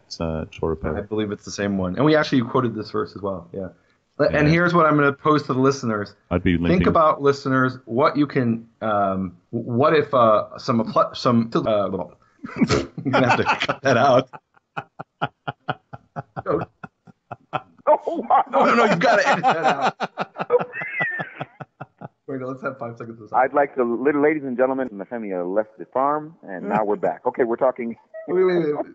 Torah Pearl? I believe it's the same one. And we actually quoted this verse as well, yeah. And here's what I'm going to pose to the listeners. I'd be limping. Think about, listeners, what you can. What if some? You're gonna have to cut that out. No, you've got to edit that out. Wait, let's have 5 seconds of silence. I'd like to, ladies and gentlemen, Nehemia left the farm, and now we're back. Okay, we're talking. Wait. Let's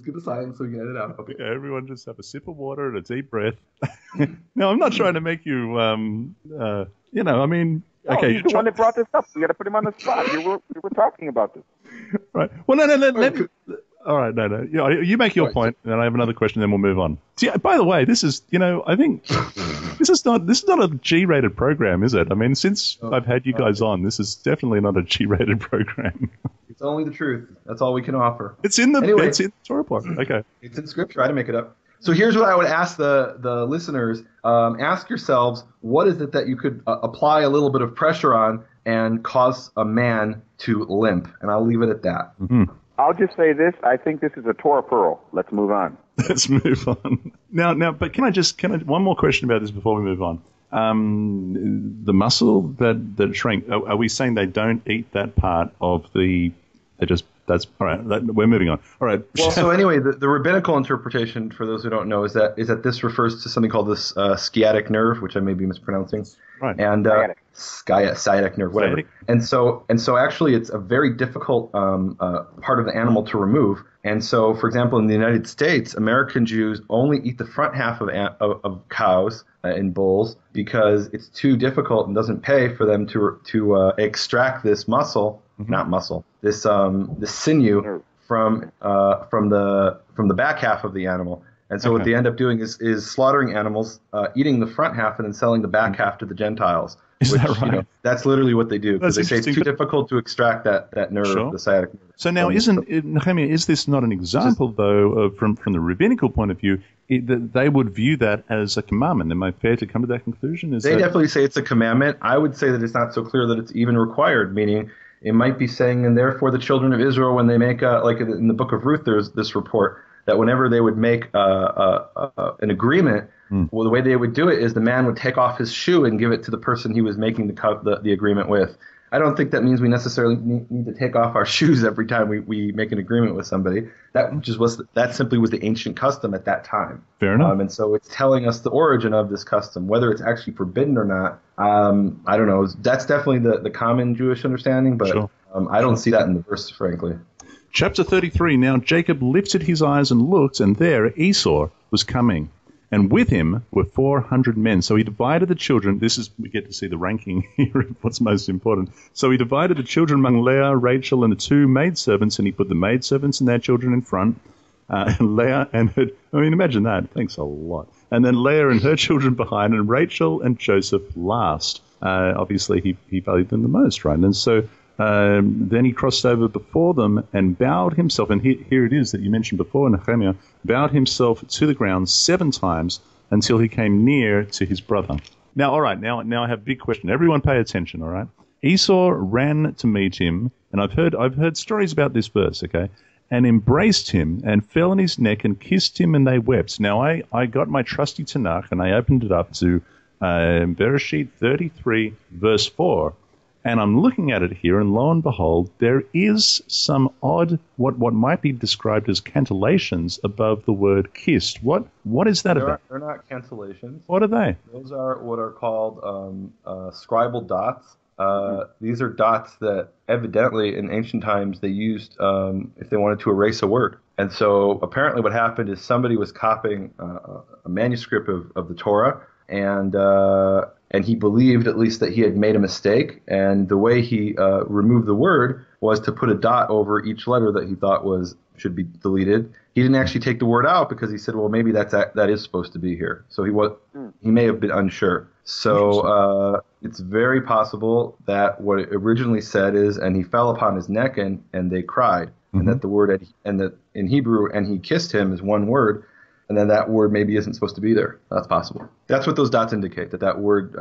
get the silence so we can edit out. Okay. Yeah, everyone just have a sip of water and a deep breath. No, I'm not trying to make you, I mean, okay. He's the one that brought this up. We got to put him on the spot. We were talking about this. Right. Well, no. All right, no. You make your point, and I have another question, then we'll move on. See, by the way, this is, I think this is not a G-rated program, is it? I mean, since I've had you guys on, this is definitely not a G-rated program. It's only the truth. That's all we can offer. It's in the Torah Pearls. Okay. It's in Scripture. I didn't make it up. So here's what I would ask the listeners. Ask yourselves, what is it that you could apply a little bit of pressure on and cause a man to limp? And I'll leave it at that. Mm-hmm. I'll just say this. I think this is a Torah Pearl. Let's move on. Let's move on. Now, but can I one more question about this before we move on? The muscle that shrank, are we saying they don't eat that part of the... That's all right. We're moving on. All right. Well, so anyway, the rabbinical interpretation, for those who don't know, is that this refers to something called this sciatic nerve, which I may be mispronouncing. Right. And sciatic nerve, whatever. Sciatic. And so actually, it's a very difficult part of the animal to remove. And so, for example, in the United States, American Jews only eat the front half of cows and bulls because it's too difficult and doesn't pay for them to extract this muscle. Mm-hmm. Not muscle. This sinew from the back half of the animal. And so what they end up doing is slaughtering animals, eating the front half, and then selling the back half to the Gentiles. Is that right? That's literally what they do, because they say it's too difficult to extract that nerve, the sciatic nerve. So now, Nehemia, is this not an example, though, from the rabbinical point of view, that they would view that as a commandment? Am I fair to come to that conclusion? They definitely say it's a commandment. I would say that it's not so clear that it's even required, meaning it might be saying, and therefore the children of Israel, when they make, like in the book of Ruth, there's this report that whenever they would make an agreement, well, the way they would do it is the man would take off his shoe and give it to the person he was making the agreement with. I don't think that means we necessarily need to take off our shoes every time we make an agreement with somebody. That simply was the ancient custom at that time. Fair enough. And so it's telling us the origin of this custom, whether it's actually forbidden or not. I don't know. That's definitely the common Jewish understanding, but I don't see that in the verse, frankly. Chapter 33, Now Jacob lifted his eyes and looked, and there Esau was coming, and with him were 400 men. So he divided the children. We get to see the ranking here of what's most important. So he divided the children among Leah, Rachel, and the 2 maidservants, and he put the maidservants and their children in front, and Leah and her, imagine that. Thanks a lot. And then Leah and her children behind, and Rachel and Joseph last. Obviously, he valued them the most, right? And so then he crossed over before them and bowed himself, and here it is that you mentioned before, Nehemia, bowed himself to the ground 7 times until he came near to his brother. Now, all right, now I have a big question. Everyone pay attention, all right? Esau ran to meet him, and I've heard stories about this verse, okay, and embraced him and fell on his neck and kissed him, and they wept. Now, I got my trusty Tanakh, and I opened it up to Bereshit 33, verse 4. And I'm looking at it here, and lo and behold, there is some odd, what might be described as cancellations above the word kissed. What is that about? They're not cancellations. What are they? Those are what are called scribal dots. These are dots that evidently in ancient times they used if they wanted to erase a word. And so apparently what happened is somebody was copying a manuscript of the Torah, and he believed at least that he had made a mistake. And the way he removed the word was to put a dot over each letter that he thought should be deleted. He didn't actually take the word out because he said, well, maybe that is supposed to be here. So he may have been unsure. So it's very possible that what it originally said is, and he fell upon his neck and they cried, and that the word and that in Hebrew and he kissed him is one word, and then that word maybe isn't supposed to be there. That's possible. That's what those dots indicate. That word,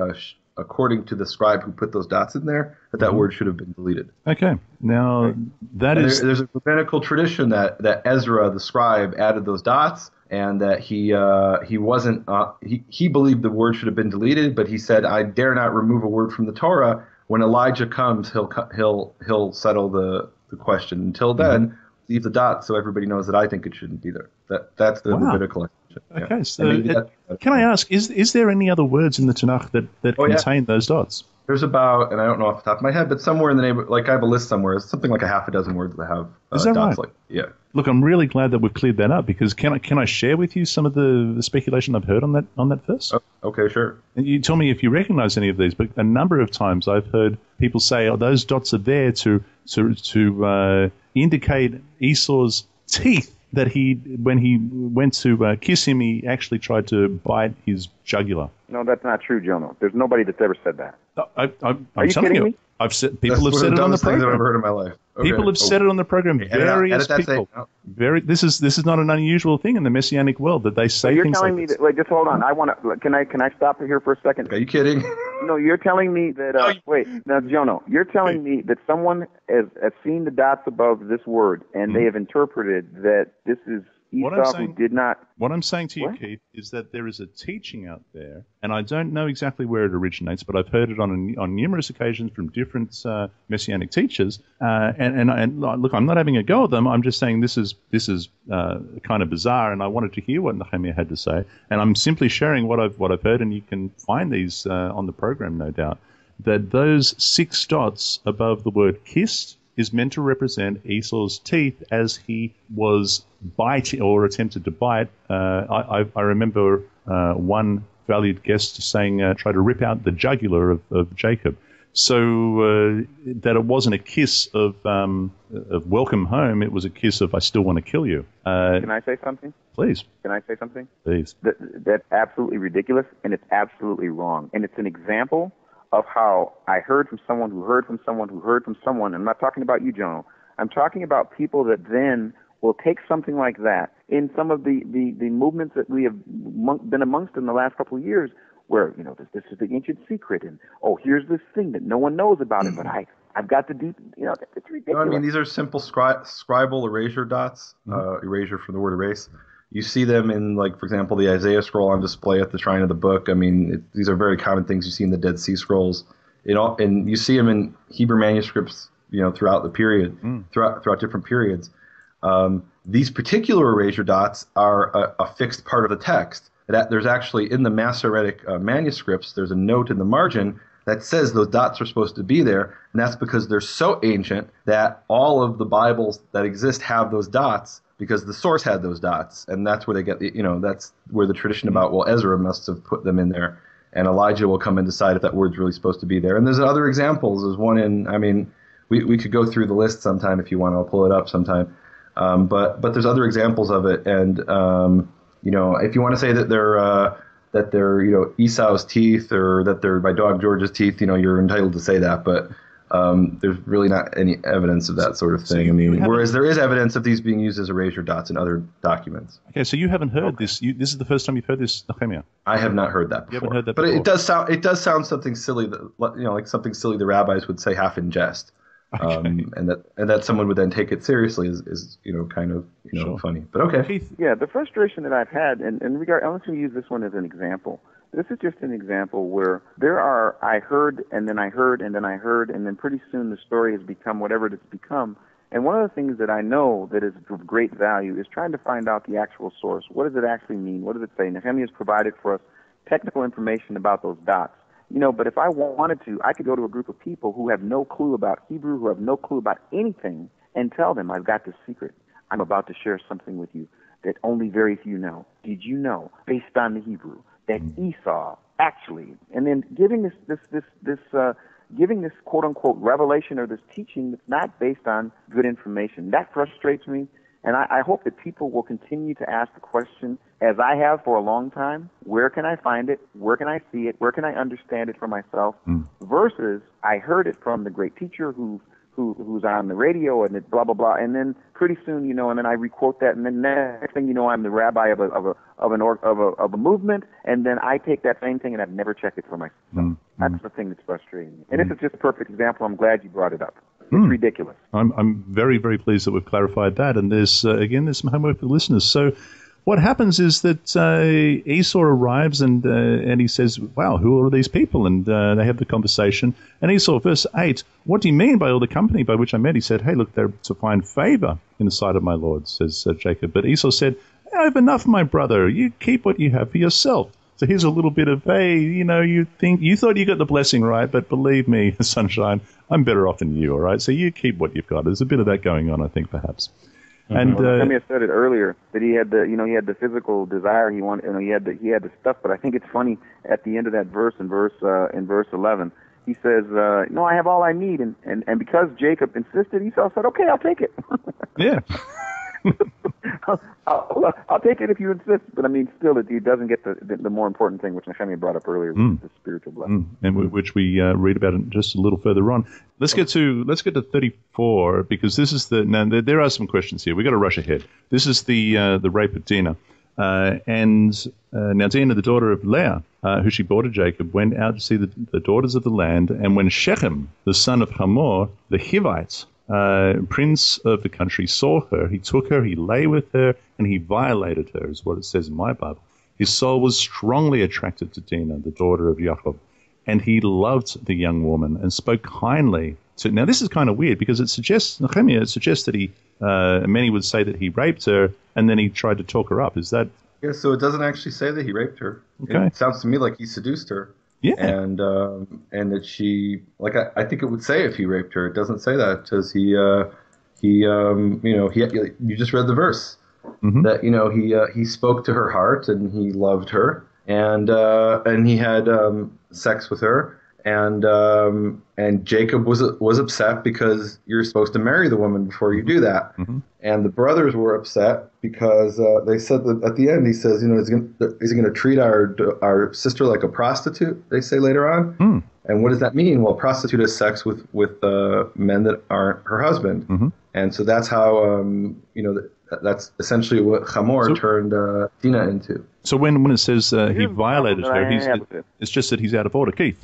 according to the scribe who put those dots in there, that word should have been deleted. Okay. Now there's a rabbinical tradition that Ezra the scribe added those dots, and that he wasn't he believed the word should have been deleted, but he said, I dare not remove a word from the Torah. When Elijah comes, he'll settle the question. Until then, leave the dot so everybody knows that I think it shouldn't be there. That's the rabbinical explanation. Okay, so can I ask, is there any other words in the Tanakh that contain those dots? There's about, and I don't know off the top of my head, but somewhere in the neighborhood, like I have a list somewhere, it's something like a half a dozen words that have is that dots. Right? Yeah. Look, I'm really glad that we've cleared that up, because can I share with you some of the speculation I've heard on that verse? Oh, okay, sure. And you tell me if you recognize any of these, but a number of times I've heard people say, those dots are there to indicate Esau's teeth, that when he went to kiss him, he actually tried to bite his jugular. No, that's not true, Jono. There's nobody that's ever said that. I'm Are you telling kidding you. me? People have said it on the program. I've ever heard in my life. Okay. People have said it on the program. Various people. This is not an unusual thing in the Messianic world that they say you're things telling like me this. that. Wait, just hold on. Can I stop here for a second? Are you kidding? No, you're telling me that. Wait, now, Jono, you're telling me that someone has seen the dots above this word, and they have interpreted that this is Esau who did not. What I'm saying to you, Keith, is that there is a teaching out there, and I don't know exactly where it originates, but I've heard it on numerous occasions from different Messianic teachers. And look, I'm not having a go at them. I'm just saying this is kind of bizarre, and I wanted to hear what Nehemia had to say. And I'm simply sharing what I've heard, and you can find these on the program, no doubt. That those 6 dots above the word kissed is meant to represent Esau's teeth as he was biting or attempted to bite. I remember one valued guest saying, try to rip out the jugular of Jacob. So that it wasn't a kiss of welcome home, it was a kiss of I still want to kill you. Can I say something? Please. Can I say something? Please. That's absolutely ridiculous, and it's absolutely wrong. And it's an example of how I heard from someone who heard from someone who heard from someone. I'm not talking about you, Jono. I'm talking about people that then will take something like that in some of the movements that we have been amongst in the last couple of years, where, this is the ancient secret, and, here's this thing that no one knows about it, but I've got to do, it's ridiculous. No, I mean, these are simple scribal erasure dots, erasure from the word erase. You see them in, like, for example, the Isaiah scroll on display at the Shrine of the Book. I mean, these are very common things you see in the Dead Sea Scrolls. And you see them in Hebrew manuscripts, throughout the period, throughout different periods. These particular erasure dots are a fixed part of the text. There's actually, in the Masoretic manuscripts, there's a note in the margin that says those dots are supposed to be there, and that's because they're so ancient that all of the Bibles that exist have those dots, because the source had those dots, and that's where they get that's where the tradition about, Ezra must have put them in there, and Elijah will come and decide if that word's really supposed to be there. And there's other examples. There's one we could go through the list sometime if you want. I'll pull it up sometime. But there's other examples of it, and if you want to say that they're Esau's teeth, or that they're my dog George's teeth, you're entitled to say that, but there's really not any evidence of that sort of thing. Whereas there is evidence of these being used as erasure dots in other documents. Okay, so you haven't heard this. This is the first time you've heard this, Nehemia. I have not heard that before. You haven't heard that but before. It does sound something silly, like something silly the rabbis would say half in jest. Okay. And that someone would then take it seriously is kind of Sure. funny. But okay. Yeah, the frustration that I've had, and in regard, I want to use this one as an example. This is just an example where there are, I heard, and then I heard, and then I heard, and then pretty soon the story has become whatever it's become. And one of the things that I know that is of great value is trying to find out the actual source. What does it actually mean? What does it say? Nehemia has provided for us technical information about those dots. But if I wanted to, I could go to a group of people who have no clue about Hebrew, who have no clue about anything, and tell them, I've got this secret. I'm about to share something with you that only very few know. Did you know, based on the Hebrew, that Esau actually, and then giving this quote unquote revelation or this teaching that's not based on good information. That frustrates me, and I hope that people will continue to ask the question, as I have for a long time, where can I find it? Where can I see it? Where can I understand it for myself? Versus I heard it from the great teacher who's on the radio and it blah blah blah, and then pretty soon and then I requote that, and then next thing you know I'm the rabbi of a movement, and then I take that same thing and I've never checked it for myself. That's the thing that's frustrating me. And this is just a perfect example. I'm glad you brought it up. It's ridiculous. I'm very, very pleased that we've clarified that, and there's some homework for the listeners. So what happens is that Esau arrives and he says, wow, who are these people? And they have the conversation. And Esau, verse 8, what do you mean by all the company by which I met? He said, hey, look, they're to find favor in the sight of my Lord, says Jacob. But Esau said, I have enough, my brother. You keep what you have for yourself. So here's a little bit of, hey, you thought you got the blessing right, but believe me, sunshine, I'm better off than you, all right? So you keep what you've got. There's a bit of that going on, I think, perhaps. And Nehemia said it earlier that he had the physical desire. He wanted, he had the stuff. But I think it's funny at the end of that verse, in verse 11, he says, "No, I have all I need." And because Jacob insisted, Esau said, "Okay, I'll take it." Yeah. I'll take it if you insist. But I mean, still, he doesn't get the more important thing, which Nehemia brought up earlier, which is the spiritual blessing, and which we read about it just a little further on. Let's get to 34, because this is now there are some questions here. We've got to rush ahead. This is the rape of Dinah, and now Dinah, the daughter of Leah, who she bore to Jacob, went out to see the daughters of the land, and when Shechem, the son of Hamor, the Hivite, prince of the country, saw her, he took her, he lay with her, and he violated her, is what it says in my Bible. His soul was strongly attracted to Dinah, the daughter of Jacob, and he loved the young woman and spoke kindly to. Now, this is kind of weird because Nehemia suggests that many would say that he raped her and then he tried to talk her up. Is that? Yeah, so it doesn't actually say that he raped her. Okay. It sounds to me like he seduced her. Yeah. And that she, like, I think it would say if he raped her. It doesn't say that because you just read the verse. That, he spoke to her heart and he loved her and he had sex with her, and Jacob was upset because you're supposed to marry the woman before you do that. And the brothers were upset because they said that at the end he says, is he going to treat our sister like a prostitute? They say later on. And what does that mean? Well, prostitute has sex with men that aren't her husband, and so that's how that's essentially what Hamor turned Dinah into. So when it says he violated her, it's just that he's out of order, Keith.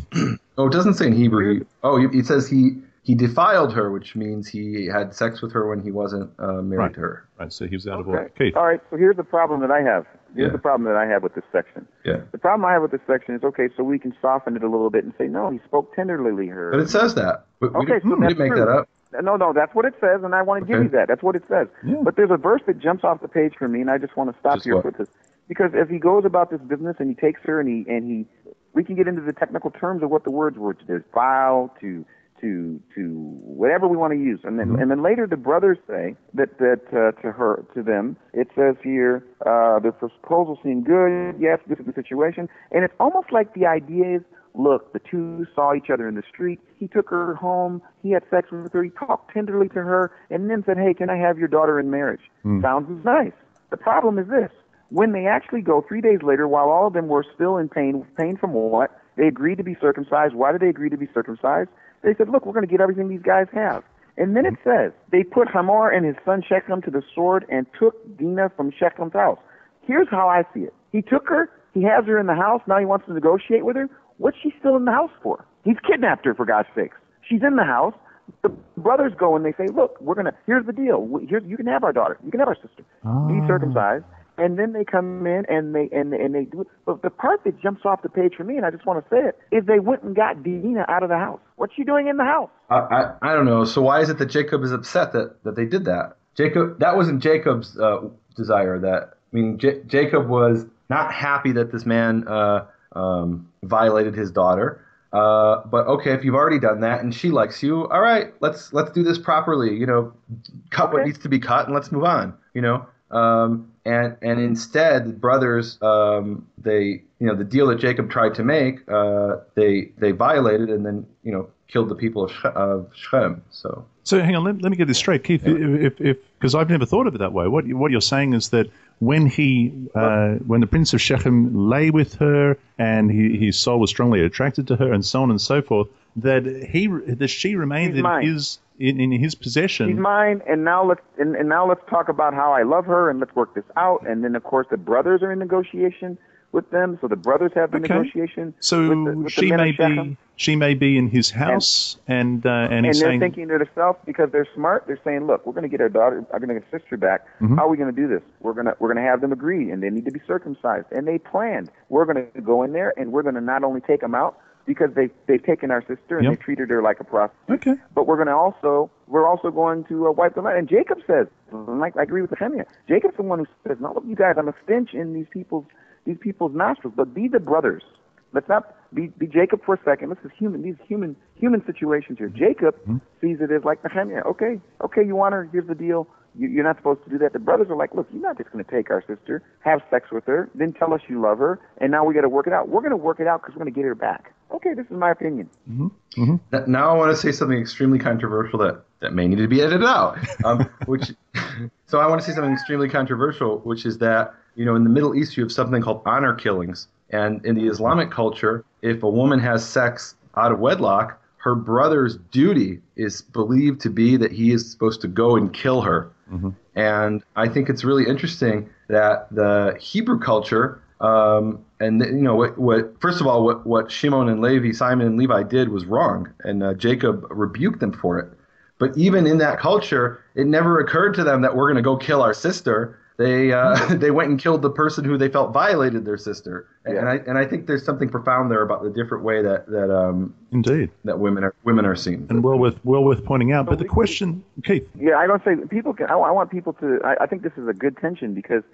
Oh, it doesn't say in Hebrew. It says he defiled her, which means he had sex with her when he wasn't married to her. Right, so he was out of order. Keith. All right, so here's the problem that I have. The problem that I have with this section. Yeah. The problem I have with this section is, okay, so we can soften it a little bit and say, no, he spoke tenderly to her. But it says that. We didn't make that up. No, that's what it says, and I want to give you that. That's what it says. Yeah. But there's a verse that jumps off the page for me, and I just want to stop here with this. Because as he goes about this business and he takes her and we can get into the technical terms of what the words were. There's vile to whatever we want to use, and then later the brothers say that to them it says here the proposal seemed good. Yes, this is the situation, and it's almost like the idea is, look, the two saw each other in the street. He took her home. He had sex with her. He talked tenderly to her, and then said, "Hey, can I have your daughter in marriage?" Sounds nice. The problem is this: when they actually go 3 days later, while all of them were still in pain from what? They agreed to be circumcised. Why did they agree to be circumcised? They said, look, we're going to get everything these guys have. And then it says, they put Hamor and his son Shechem to the sword and took Dinah from Shechem's house. Here's how I see it. He took her. He has her in the house. Now he wants to negotiate with her. What's she still in the house for? He's kidnapped her, for God's sakes. She's in the house. The brothers go and they say, look, here's the deal. You can have our daughter. You can have our sister. Be circumcised. and then they come in and they do it. But the part that jumps off the page for me, and I just want to say it, is they went and got Dinah out of the house. What's she doing in the house? I don't know. So why is it that Jacob is upset that they did that? That wasn't Jacob's desire. Jacob was not happy that this man violated his daughter. But okay, if you've already done that and she likes you, all right, let's do this properly. Cut what needs to be cut and let's move on. And instead, the brothers, the deal that Jacob tried to make, they violated and then killed the people of Shechem. So hang on, let me get this straight, Keith. If because I've never thought of it that way. What you're saying is that when when the prince of Shechem lay with her and his soul was strongly attracted to her and so on and so forth, that she remained in his possession. She's mine, and now let's talk about how I love her and let's work this out. And then of course the brothers are in negotiation with them, so the brothers have the negotiation. So with she may be in his house, and they're thinking to themselves, because they're smart, they're saying, look, we're going to get our daughter, we're going to get our sister back. Mm-hmm. How are we going to do this? We're going to have them agree, and they need to be circumcised. And they planned, we're going to go in there, and we're going to not only take them out because they've taken our sister and they treated her like a prostitute. But we're also going to wipe them out. And Jacob says, like I agree with Nehemia, Jacob's the one who says, no, look, you guys, I'm a stench in these people's nostrils, but be the brothers. Let's not be Jacob for a second. This is these human situations here. Jacob sees it as like Nehemia. Okay, you want her, here's the deal. You're not supposed to do that. The brothers are like, look, you're not just going to take our sister, have sex with her, then tell us you love her, and now we got to work it out. We're going to work it out because we're going to get her back. Okay, this is my opinion. Mm-hmm. Mm-hmm. Now I want to say something extremely controversial that may need to be edited out. So I want to say something extremely controversial, which is that, in the Middle East you have something called honor killings. And in the Islamic culture, if a woman has sex out of wedlock, her brother's duty is believed to be that he is supposed to go and kill her. Mm-hmm. And I think it's really interesting that the Hebrew culture, what Simon and Levi did was wrong, and Jacob rebuked them for it. But even in that culture, it never occurred to them that we're going to go kill our sister. They went and killed the person who they felt violated their sister, and I think there's something profound there about the different way that indeed that women are seen, and well worth pointing out. But the question, Keith, I don't say people can. I want people to. I think this is a good tension because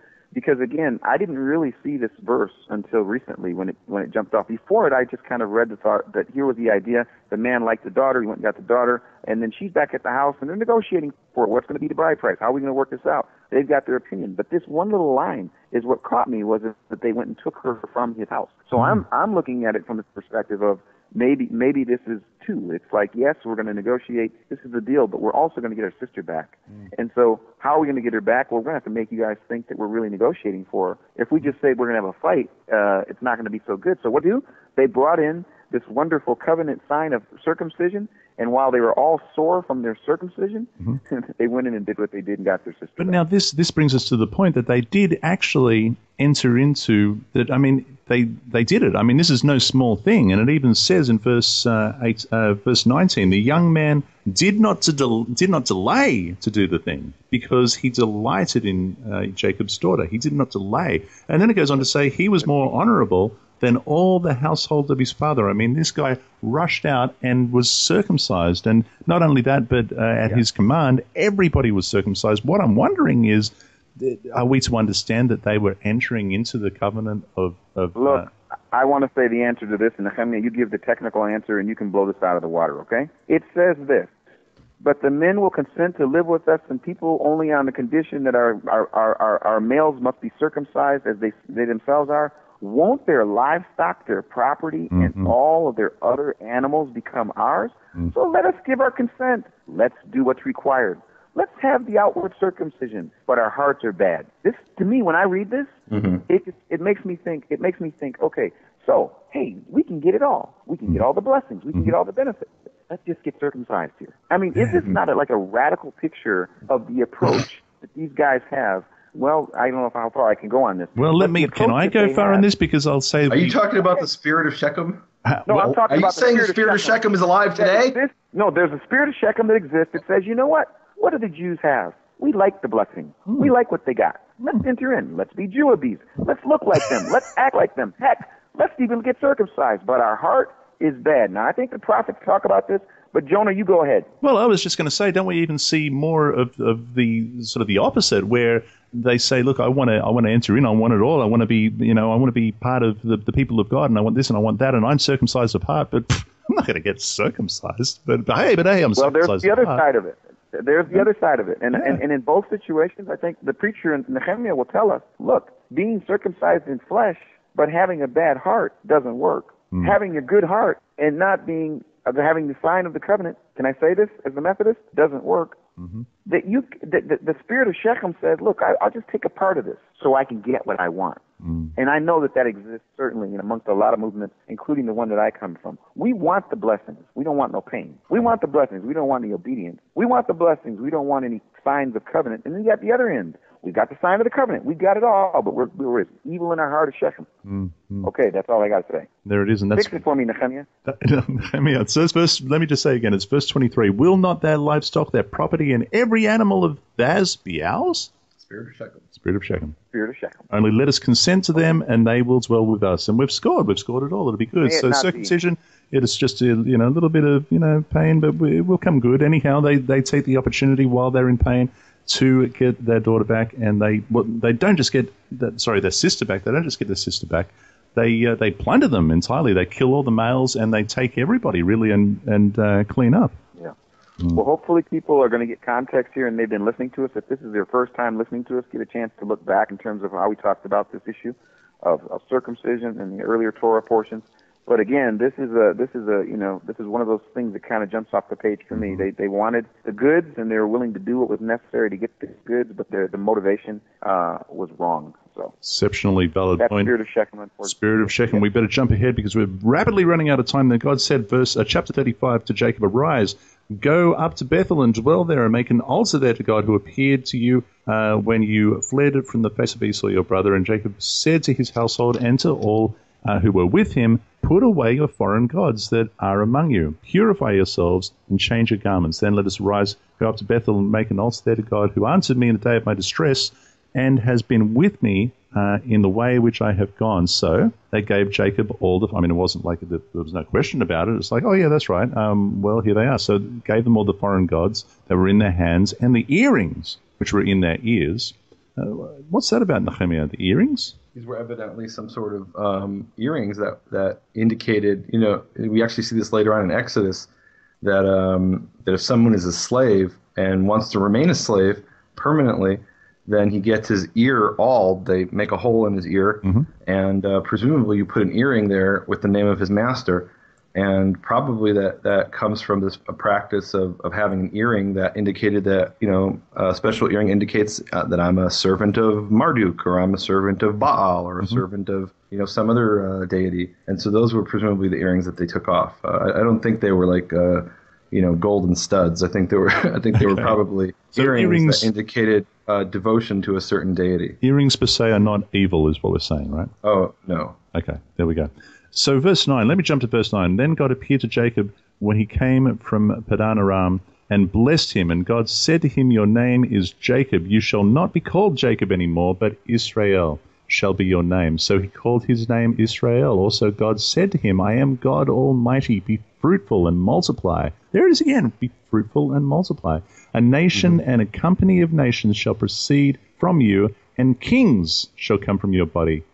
again, I didn't really see this verse until recently when it jumped off. Before it, I just kind of read the thought that here was the idea: the man liked the daughter, he went and got the daughter, and then she's back at the house, and they're negotiating for what's going to be the bride price. How are we going to work this out? They've got their opinion, but this one little line is what caught me, was that they went and took her from his house. So I'm looking at it from the perspective of maybe this is two. It's like, yes, we're going to negotiate. This is the deal, but we're also going to get our sister back. And so how are we going to get her back? Well, we're going to have to make you guys think that we're really negotiating for her. If we just say we're going to have a fight, it's not going to be so good. So what do? They brought in this wonderful covenant sign of circumcision, and while they were all sore from their circumcision, they went in and did what they did and got their sister back. Now this brings us to the point that they did actually enter into that. I mean, they did it. I mean, this is no small thing, and it even says in verse 19, the young man did not delay to do the thing because he delighted in Jacob's daughter. He did not delay, and then it goes on to say he was more honorable than all the household of his father. I mean, this guy rushed out and was circumcised. And not only that, but at his command, everybody was circumcised. What I'm wondering is, are we to understand that they were entering into the covenant of Look, I want to say the answer to this, and Nehemia, you give the technical answer, and you can blow this out of the water, okay? It says this: but the men will consent to live with us and people only on the condition that our males must be circumcised as they themselves are. Won't their livestock, their property, and all of their other animals become ours? So let us give our consent. Let's do what's required. Let's have the outward circumcision, but our hearts are bad. This, to me, when I read this, it makes me think. Okay, so hey, we can get it all. We can get all the blessings. We can get all the benefits. Let's just get circumcised here. I mean, is this not like a radical picture of the approach that these guys have? Well, I don't know how far I can go on this. Well, can I go far on this? Because I'll say... Are you talking about the spirit of Shechem? No, I'm talking about the spirit of Shechem. Are you saying the spirit of Shechem is alive today? No, there's a spirit of Shechem that exists that says, you know what? What do the Jews have? We like the blessing. We like what they got. Let's enter in. Let's be Jewabies. Let's look like them. Let's act like them. Heck, let's even get circumcised. But our heart is bad. Now, I think the prophets talk about this, but Jonah, you go ahead. Well, I was just going to say, don't we even see more of the sort of the opposite, where they say, look, I want to enter in, I want it all, I want to be, I want to be part of the people of God, and I want this and I want that, and I'm circumcised of heart, but I'm not going to get circumcised. But hey, I'm circumcised. Well, there's the other side of it. There's the other side of it. And, Yeah. and in both situations, I think the preacher in Nehemiah will tell us, look, being circumcised in flesh but having a bad heart doesn't work. Having a good heart and not having the sign of the covenant, can I say this as a Methodist, doesn't work. That the spirit of Shechem says, look, I'll just take a part of this so I can get what I want. And I know that exists certainly amongst a lot of movements, including the one that I come from. We want the blessings. We don't want no pain. We want the blessings. We don't want any obedience. We want the blessings. We don't want any signs of covenant. And then you got the other end. We got the sign of the covenant. We got it all, but we're as evil in our heart as Shechem. Okay, that's all I got to say. There it is. And that's, fix it for me, Nehemiah. Nehemiah. So let me just say again, it's verse 23. Will not their livestock, their property, and every animal of theirs be ours? Spirit of Shechem. Spirit of Shechem. Spirit of Shechem. Only let us consent to them, and they will dwell with us. And we've scored it all. It'll be good. May it So not circumcision, it is just a little bit of pain, but it will come good. Anyhow, they take the opportunity while they're in pain to get their daughter back, and they don't just get their sister back. They don't just get their sister back. They plunder them entirely. They kill all the males, and they take everybody really and clean up. Yeah. Well, hopefully people are going to get context here, and they've been listening to us. If this is their first time listening to us, get a chance to look back in terms of how we talked about this issue of circumcision and the earlier Torah portions. But again, this is one of those things that kind of jumps off the page for me. They wanted the goods, and they were willing to do what was necessary to get the goods, but the motivation was wrong. So exceptionally valid that point. Spirit of Shechem, unfortunately. Spirit of Shechem. We better jump ahead because we're rapidly running out of time. Then God said, chapter 35 to Jacob, arise, go up to Bethel and dwell there, and make an altar there to God who appeared to you when you fled from the face of Esau your brother. And Jacob said to his household and to all who were with him, put away your foreign gods that are among you. Purify yourselves and change your garments. Then let us rise, go up to Bethel and make an altar there to God who answered me in the day of my distress and has been with me in the way which I have gone. So they gave Jacob all it wasn't like there was no question about it. It's like, oh yeah, that's right. Well, here they are. So gave them all the foreign gods that were in their hands and the earrings which were in their ears. What's that about, Nehemiah? The earrings? These were evidently some sort of earrings that indicated, we actually see this later on in Exodus, that if someone is a slave and wants to remain a slave permanently, then he gets his ear auled. They make a hole in his ear, and presumably you put an earring there with the name of his master. And probably that comes from this practice of having an earring that indicated that, a special earring indicates that I'm a servant of Marduk, or I'm a servant of Baal, or a servant of, some other deity. And so those were presumably the earrings that they took off. I don't think they were like, golden studs. I think they were probably earrings that indicated devotion to a certain deity. Earrings per se are not evil, is what we're saying, right? Oh, no. Okay, there we go. So verse 9, let me jump to verse 9. Then God appeared to Jacob when he came from Padan Aram and blessed him. And God said to him, your name is Jacob. You shall not be called Jacob anymore, but Israel shall be your name. So he called his name Israel. Also God said to him, I am God Almighty. Be fruitful and multiply. There it is again. Be fruitful and multiply. A nation and a company of nations shall proceed from you, and kings shall come from your body.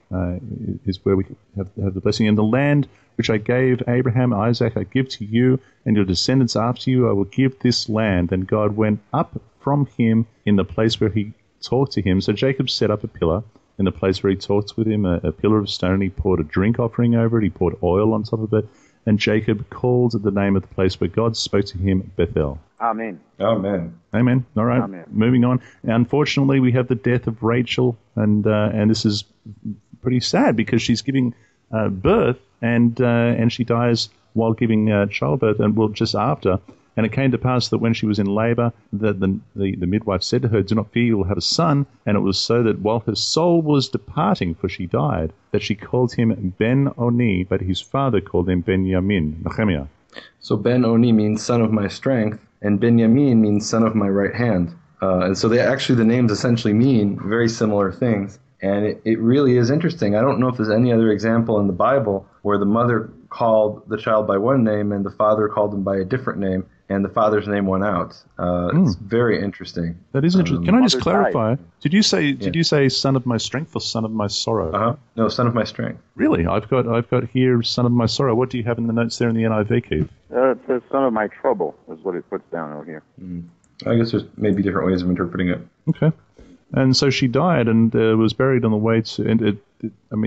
Is where we have the blessing. And the land which I gave Abraham, Isaac, I give to you, and your descendants after you, I will give this land. And God went up from him in the place where he talked to him. So Jacob set up a pillar in the place where he talked with him, a pillar of stone. He poured a drink offering over it. He poured oil on top of it. And Jacob called the name of the place where God spoke to him Bethel. Amen. Amen. Amen. All right. Amen. Moving on. Unfortunately, we have the death of Rachel, and this is pretty sad because she's giving birth, and she dies while giving childbirth, and just after. And it came to pass that when she was in labor, that the midwife said to her, do not fear, you will have a son. And it was so that while her soul was departing, for she died, that she called him Ben-Oni, but his father called him Ben-Yamin. Nehemiah. So Ben-Oni means son of my strength, and Ben-Yamin means son of my right hand. And so the names essentially mean very similar things. And it really is interesting. I don't know if there's any other example in the Bible where the mother called the child by one name and the father called him by a different name, and the father's name went out. It's very interesting. That is interesting. Can I just clarify? Did you say son of my strength or son of my sorrow? No, son of my strength. Really? I've got here son of my sorrow. What do you have in the notes there in the NIV, Keith? It says son of my trouble is what it puts down over here. I guess there's maybe different ways of interpreting it. Okay. And so she died and was buried on the way to. And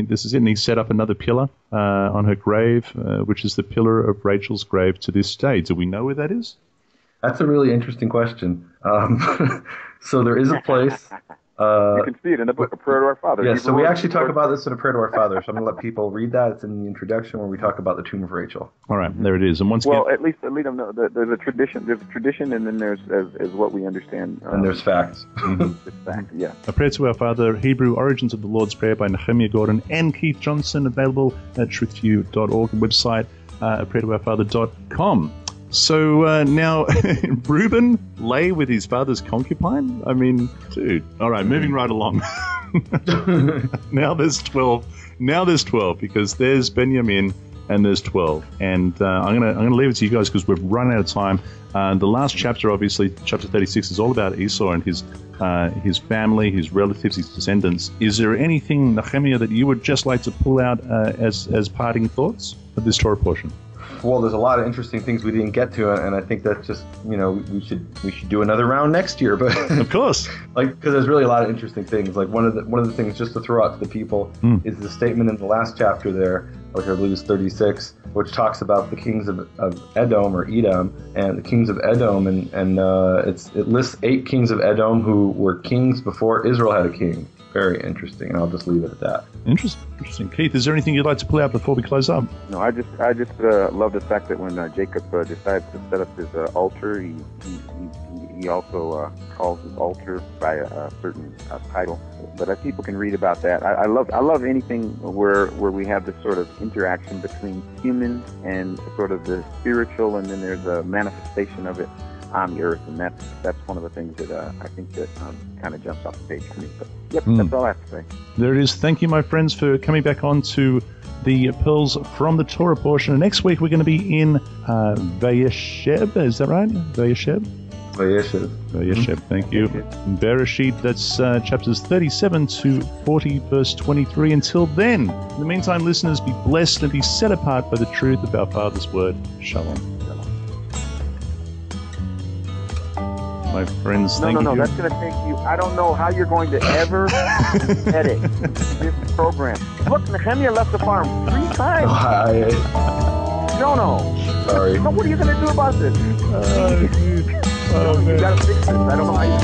this is it. And he set up another pillar on her grave, which is the pillar of Rachel's grave to this day. Do we know where that is? That's a really interesting question. So there is a place. You can see it in the book, A Prayer to Our Father. Yeah, so we actually talk about this in A Prayer to Our Father. So I'm going to let people read that. It's in the introduction where we talk about the tomb of Rachel. All right, there it is. And once again, at least let them know that there's a tradition. There's a tradition, and then there's as what we understand. And there's facts. There's facts, yeah. A Prayer to Our Father, Hebrew Origins of the Lord's Prayer by Nehemia Gordon and Keith Johnson, available at truthview.org website, prayertoourfather.com. So now, Reuben lay with his father's concubine? I mean, dude. All right, moving right along. Now there's 12. Now there's 12 because there's Benjamin and there's 12. And I'm gonna leave it to you guys because we've run out of time. The last chapter, obviously, chapter 36, is all about Esau and his family, his relatives, his descendants. Is there anything, Nehemia, that you would just like to pull out as parting thoughts of this Torah portion? Well, there's a lot of interesting things we didn't get to, and I think that's just, we should do another round next year. But of course, because there's really a lot of interesting things. Like one of the things just to throw out to the people is the statement in the last chapter there, which I believe is 36, which talks about the kings of Edom or Edom and the kings of Edom, and it lists 8 kings of Edom who were kings before Israel had a king. Very interesting, and I'll just leave it at that. Interesting. Keith, is there anything you'd like to pull out before we close up? No, I just love the fact that when Jacob decides to set up his altar, he also calls his altar by a certain title. But people can read about that. I love anything where we have this sort of interaction between human and sort of the spiritual, and then there's a manifestation of it on the earth, and that's one of the things that I think that kind of jumps off the page for me. But that's all I have to say. There it is. Thank you, my friends, for coming back on to the Pearls from the Torah portion. And next week we're going to be in Vayishlach. Is that right? Vayishlach. Thank you. Bereshit, that's chapters 37 to 40, verse 23. Until then, in the meantime, listeners, be blessed and be set apart by the truth of our Father's word. Shalom. My friends, thank you. No, that's going to take you. I don't know how you're going to ever edit this program. Look, Nehemia left the farm 3 times. Jono. Sorry. So what are you going to do about this? You got to fix this. I don't know how you.